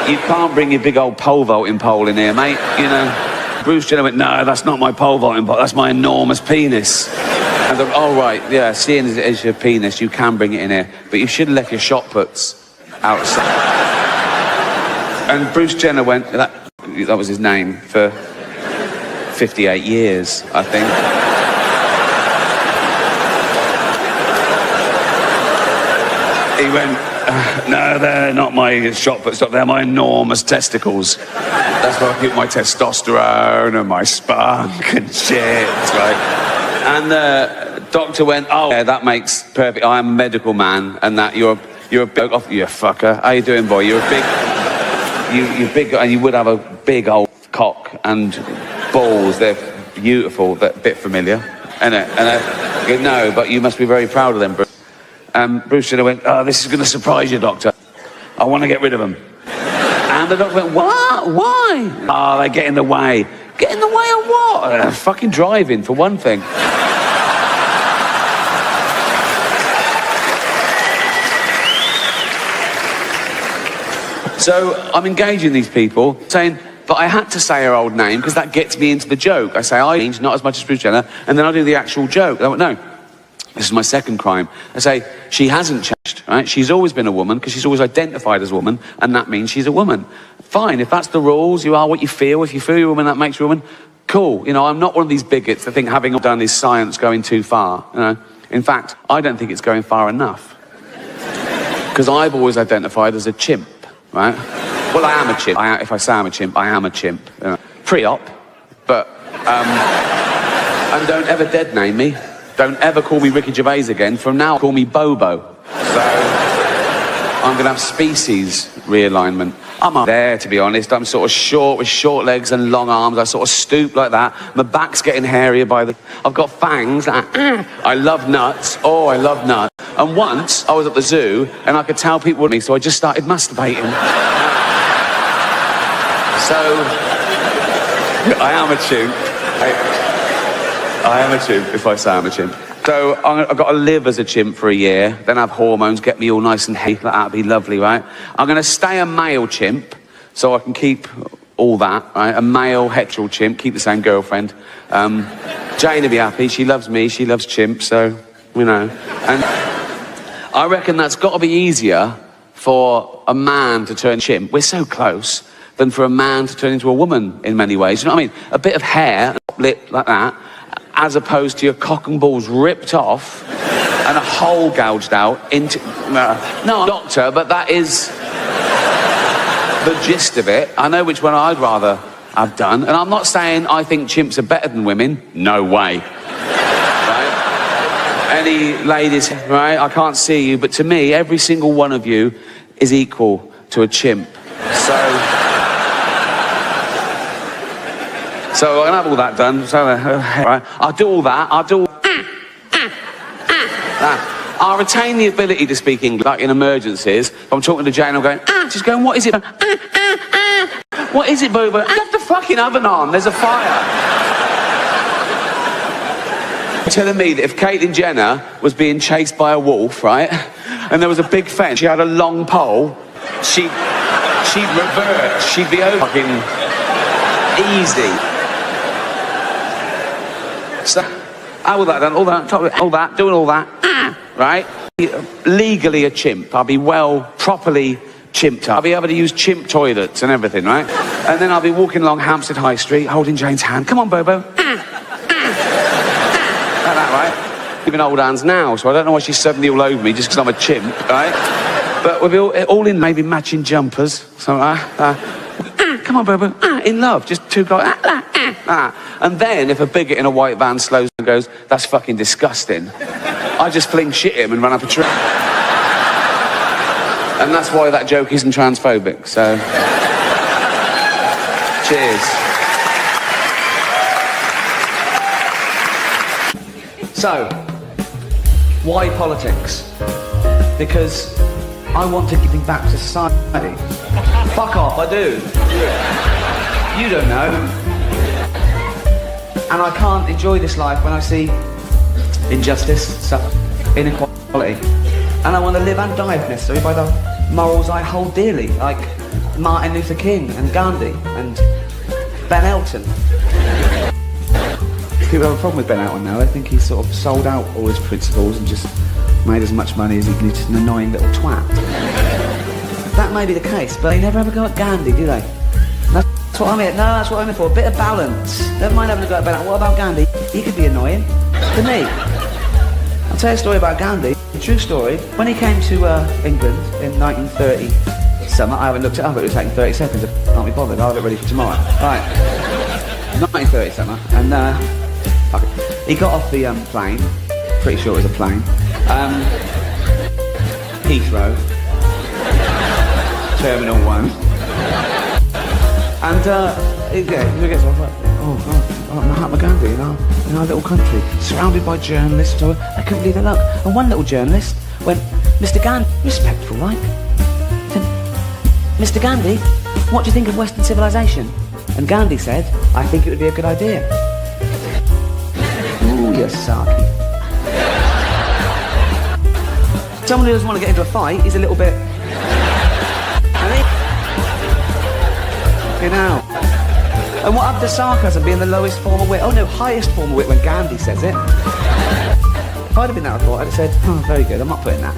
You can't bring your big old pole vaulting pole in here, mate, you know. Bruce Jenner went, no, that's not my pole vaulting pole, that's my enormous penis. And I thought, oh, right, yeah, seeing as it is your penis, you can bring it in here, but you should have left your shot puts outside. And Bruce Jenner went, that was his name, for 58 years, I think. He went, no, they're not my shot put stop, they're my enormous testicles. That's where I keep my testosterone and my spunk and shit, right? And the doctor went, oh, yeah, that makes perfect, I'm a medical man, and that you're a big, oh, you fucker. How you doing, boy? You're a big, you're big, and you would have a big old cock and balls. They're beautiful, that bit familiar, isn't it? And I go, no, but you must be very proud of them, Bruce. Bruce Jenner went, oh, this is going to surprise you, doctor. I want to get rid of them. And the doctor went, what? Why? Oh, they get in the way. Get in the way of what? Fucking driving, for one thing. So I'm engaging these people, saying, but I had to say her old name because that gets me into the joke. I say, I changed, not as much as Bruce Jenner, and then I do the actual joke. They went, no. This is my second crime. I say, she hasn't changed, right? She's always been a woman because she's always identified as a woman, and that means she's a woman. Fine, if that's the rules, you are what you feel. If you feel you're a woman, that makes you a woman. Cool. You know, I'm not one of these bigots that think having done this science going too far. You know? In fact, I don't think it's going far enough. Because I've always identified as a chimp, right? Well, I am a chimp. If I say I'm a chimp, I am a chimp. You know? Pre-op, but... and don't ever dead name me. Don't ever call me Ricky Gervais again. From now, call me Bobo. So, I'm going to have species realignment. I'm up there, to be honest. I'm sort of short with short legs and long arms. I sort of stoop like that. My back's getting hairier by the... I've got fangs. I love nuts. Oh, I love nuts. And once, I was at the zoo, and I could tell people were me, so I just started masturbating. So, I am a chimp. I am a chimp, if I say I'm a chimp. So I've got to live as a chimp for a year, then have hormones, get me all nice and healthy. That'd be lovely, right? I'm going to stay a male chimp, so I can keep all that, right? A male hetero chimp, keep the same girlfriend. Jane will be happy. She loves me. She loves chimps, so, you know. And I reckon that's got to be easier for a man to turn chimp. We're so close. Than for a man to turn into a woman in many ways. You know what I mean? A bit of hair, lip like that, as opposed to your cock and balls ripped off and a hole gouged out into... No, I'm a doctor, but that is the gist of it. I know which one I'd rather have done. And I'm not saying I think chimps are better than women. No way. Right? Any ladies, right? I can't see you, but to me, every single one of you is equal to a chimp. So I'm gonna have all that done. So, right, I'll do all that. I'll retain the ability to speak English, like in emergencies. If I'm talking to Jane, I'm going, she's going, what is it? What is it, Bobo? Get the fucking oven on. There's a fire. You're telling me that if Caitlyn Jenner was being chased by a wolf, right, and there was a big fence, she had a long pole, she'd revert. She'd be over fucking easy. So, all that done, all that, doing all that, right? Legally a chimp. I'll be properly chimped up. I'll be able to use chimp toilets and everything, right? And then I'll be walking along Hampstead High Street, holding Jane's hand. Come on, Bobo. Like that, right? Even old hands now, so I don't know why she's suddenly all over me just because I'm a chimp, right? But we'll be all in maybe matching jumpers. So, come on, Bobo. In love. Just two guys. And then if a bigot in a white van slows and goes, that's fucking disgusting, I just fling shit at him and run up a tree. And that's why that joke isn't transphobic, so... Cheers. So, why politics? Because I want to give back to society. Fuck off, I do. You don't know. And I can't enjoy this life when I see injustice, inequality. And I want to live and die, if necessary, by the morals I hold dearly, like Martin Luther King and Gandhi and Ben Elton. People have a problem with Ben Elton now. They think he's sort of sold out all his principles and just made as much money as he can. Just an annoying little twat. That may be the case, but they never ever go at Gandhi, do they? That's That's what I'm here. No, that's what I'm here for. A bit of balance. Never mind having a go at balance. What about Gandhi? He could be annoying, couldn't he? I'll tell you a story about Gandhi. A true story. When he came to England in 1930 summer, I haven't looked it up. It would take 30 seconds. I can't be bothered. I'll have it ready for tomorrow. Right. 1930 summer, and fuck it. He got off the plane. Pretty sure it was a plane. Heathrow, Terminal 1, and he gets off like, oh, Mahatma Gandhi in our little country, surrounded by journalists. I couldn't believe their luck. And one little journalist went, Mr. Gandhi, respectful like, said, Mr. Gandhi, what do you think of Western civilization? And Gandhi said, I think it would be a good idea. Ooh, you sarky. Someone who doesn't want to get into a fight is a little bit... You know. And what happened to sarcasm being the lowest form of wit? Oh no, highest form of wit when Gandhi says it. If I'd have been that, I thought, I'd have said, oh, very good, I'm not putting that.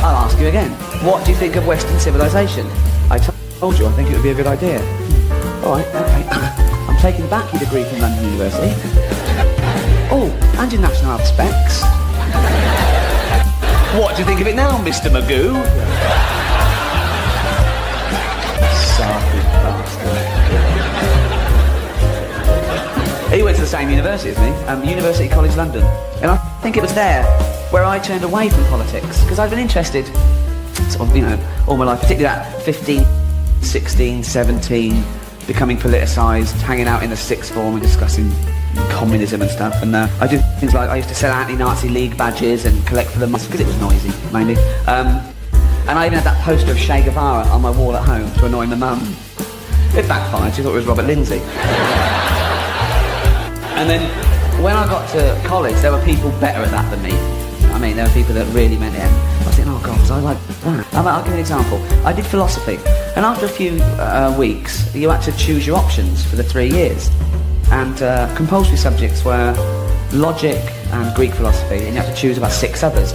I'll ask you again. What do you think of Western civilization? I told you I think it would be a good idea. Alright, okay. I'm taking back your degree from London University. Oh, and your national health specs. What do you think of it now, Mr. Magoo? Sarky bastard. He went to the same university as me, University College London. And I think it was there where I turned away from politics, because I've been interested, sort of, you know, all my life, particularly at 15, 16, 17, becoming politicised, hanging out in the sixth form and discussing communism and stuff, and I did things like I used to sell anti-Nazi League badges and collect for the mosque because it was noisy, mainly. And I even had that poster of Che Guevara on my wall at home to annoy my mum. It backfired, she thought it was Robert Lindsay. And then when I got to college, there were people better at that than me. I mean, there were people that really meant it. I was thinking, oh God, was I like that? I'll give you an example. I did philosophy, and after a few weeks, you had to choose your options for the 3 years. And compulsory subjects were logic and Greek philosophy, and you had to choose about 6 others.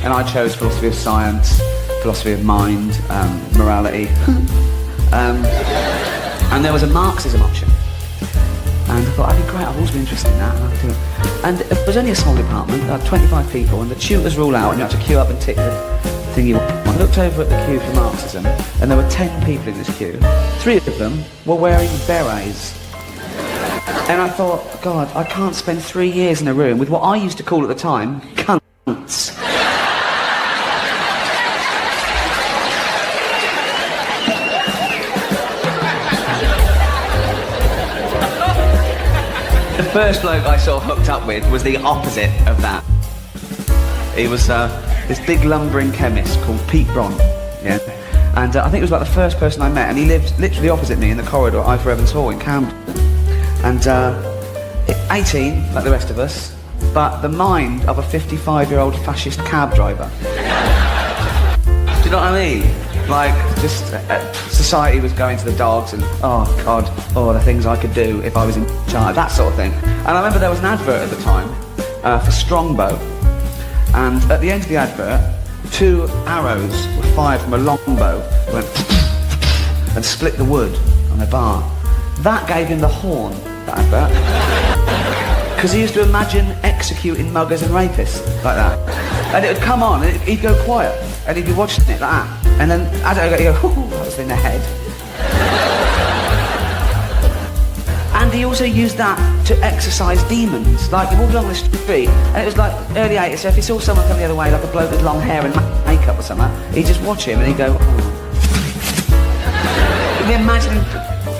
And I chose philosophy of science, philosophy of mind, morality. And there was a Marxism option. And I thought, that'd be great, I've always been interested in that, and I'd do it. And it was only a small department, 25 people, and the tutors rule out, and you had to queue up and tick the thing you want. I looked over at the queue for Marxism, and there were 10 people in this queue. 3 of them were wearing berets. And I thought, God, I can't spend 3 years in a room with what I used to call at the time, cunts. The first bloke I sort of hooked up with was the opposite of that. He was this big lumbering chemist called Pete Bron, yeah? And I think it was like the first person I met, and he lived literally opposite me in the corridor at I4 Evans Hall in Camden. And 18, like the rest of us, but the mind of a 55-year-old fascist cab driver. Do you know what I mean? Like, just society was going to the dogs and, oh God, oh, the things I could do if I was in charge, that sort of thing. And I remember there was an advert at the time for Strongbow, and at the end of the advert, 2 arrows were fired from a longbow, went and split the wood on a bar. That gave him the horn, that advert. Because he used to imagine executing muggers and rapists like that. And it would come on, and he'd go quiet, and he'd be watching it like that. And then, I don't know, he'd go, ooh, that was in the head. And he also used that to exorcise demons. Like, he walked along the street, and it was like early 80s, so if he saw someone come the other way, like a bloke with long hair and makeup or something, he'd just watch him, and he'd go, oh. He'd be imagining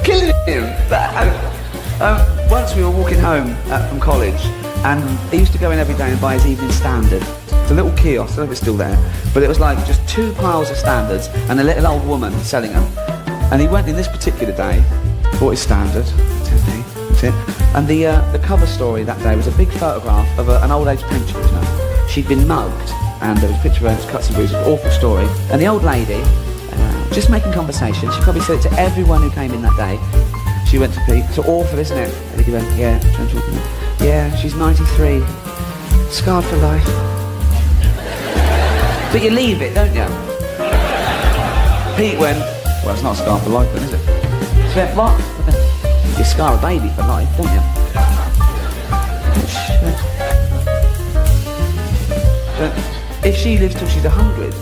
killing him. Once we were walking home from college, and he used to go in every day and buy his Evening Standard. It's a little kiosk, I don't know if it's still there, but it was like just 2 piles of standards and a little old woman selling them. And he went in this particular day, bought his Standard, that's it. And the cover story that day was a big photograph of an old age pensioner. She'd been mugged, and there was a picture of her, cuts and bruises, awful story. And the old lady, just making conversation, she probably said it to everyone who came in that day. She went to Pete, so awful, isn't it? And he went, yeah, she's 93, scarred for life. But you leave it, don't you? Pete went, Well, it's not a scar for life then, is it? So, what? You scar a baby for life, don't you? So, if she lives till she's 100,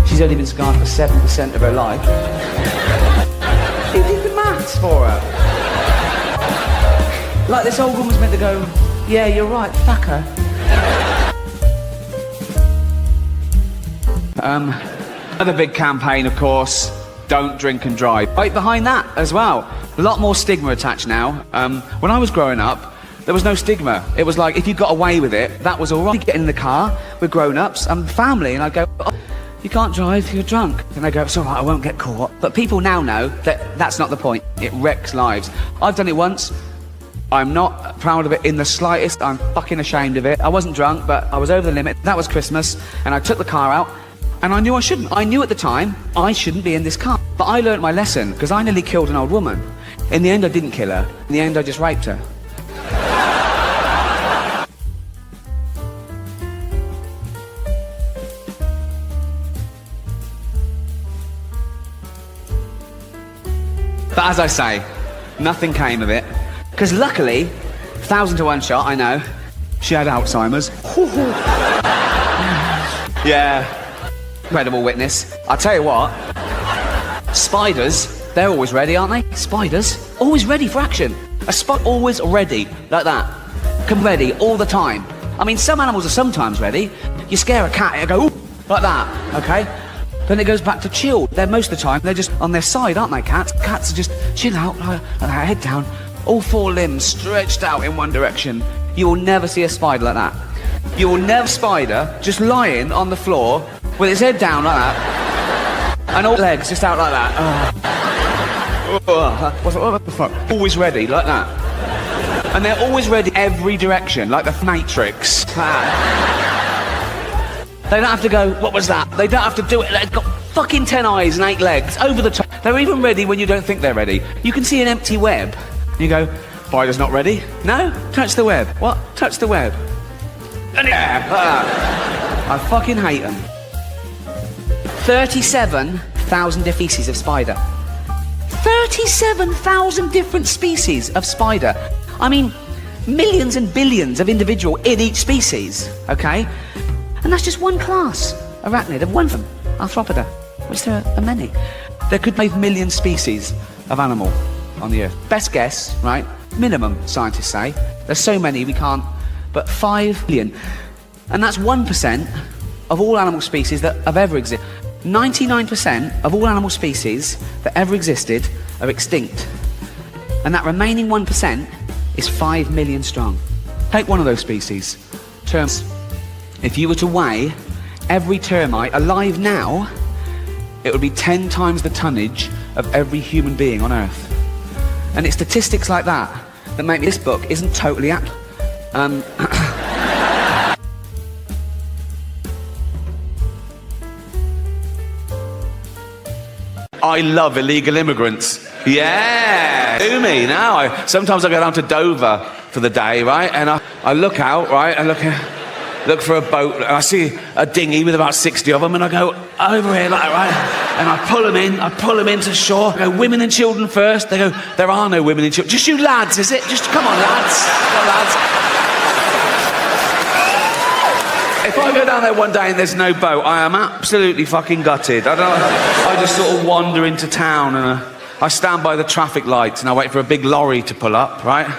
she's only been scarred for 7% of her life. Who did the maths for her? Like this old woman's meant to go, yeah, you're right, fuck her. Another big campaign, of course, don't drink and drive. Right behind that as well. A lot more stigma attached now. When I was growing up, there was no stigma. It was like, if you got away with it, that was all right. Get in the car with grown-ups and family, and I'd go, oh, you can't drive, you're drunk. And they go, it's all right, I won't get caught. But people now know that that's not the point. It wrecks lives. I've done it once. I'm not proud of it in the slightest. I'm fucking ashamed of it. I wasn't drunk, but I was over the limit. That was Christmas, and I took the car out, and I knew I shouldn't. I knew at the time I shouldn't be in this car. But I learnt my lesson, because I nearly killed an old woman. In the end, I didn't kill her. In the end, I just raped her. But as I say, nothing came of it. Because luckily, 1,000 to 1 shot, I know, she had Alzheimer's. Yeah, credible witness. I'll tell you what, spiders, they're always ready, aren't they? Spiders, always ready for action. A spot always ready, like that. Come ready all the time. I mean, some animals are sometimes ready. You scare a cat, it'll go, ooh, like that, okay? Then it goes back to chill. They're most of the time, they're just on their side, aren't they, cats? Cats are just chill out, like that, head down. All 4 limbs stretched out in one direction. You will never see a spider like that. You will never see a spider just lying on the floor with its head down like that. And all legs just out like that. What the fuck? Always ready, like that. And they're always ready every direction, like the Matrix. They don't have to go, what was that? They don't have to do it. They've got fucking 10 eyes and 8 legs over the top. They're even ready when you don't think they're ready. You can see an empty web. You go, spider's not ready. No? Touch the web. What? Touch the web. And I fucking hate them. 37,000 different species of spider. 37,000 different species of spider. I mean, millions and billions of individual in each species, okay? And that's just one class, arachnid, of one of them, Arthropoda, which there are many. There could be 1 million species of animal on the earth. Best guess, right? Minimum, scientists say. There's so many we can't, but 5 billion. And that's 1% of all animal species that have ever existed. 99% of all animal species that ever existed are extinct. And that remaining 1% is 5 million strong. Take one of those species, termites. If you were to weigh every termite alive now, it would be 10 times the tonnage of every human being on Earth. And it's statistics like that that make this book isn't totally accurate. I love illegal immigrants. Yeah, do me now. Sometimes I go down to Dover for the day, right? And I look out, right? I look for a boat, and I see a dinghy with about 60 of them, and I go over here, like, right? And I pull them into shore. I go, women and children first. They go, there are no women and children. Just you lads, is it? Just come on, lads. Come on, lads. If I go down there one day and there's no boat, I am absolutely fucking gutted. I just sort of wander into town, and I stand by the traffic lights, and I wait for a big lorry to pull up, right?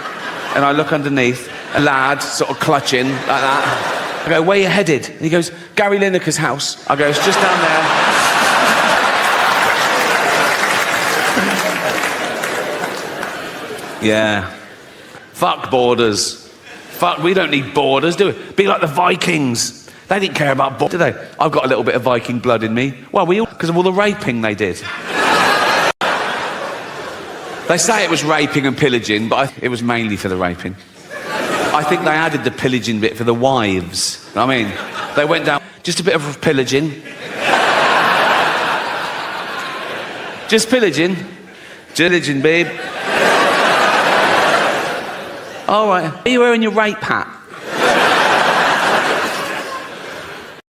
And I look underneath, a lad sort of clutching like that. I go, where you headed? And he goes, Gary Lineker's house. I go, it's just down there. Yeah. Fuck borders. Fuck, we don't need borders, do we? Be like the Vikings. They didn't care about borders, did they? I've got a little bit of Viking blood in me. Well, because of all the raping they did. They say it was raping and pillaging, but it was mainly for the raping. I think they added the pillaging bit for the wives. I mean, they went down, just a bit of pillaging. Just pillaging. Pillaging, babe. All right. Are you wearing your rape hat?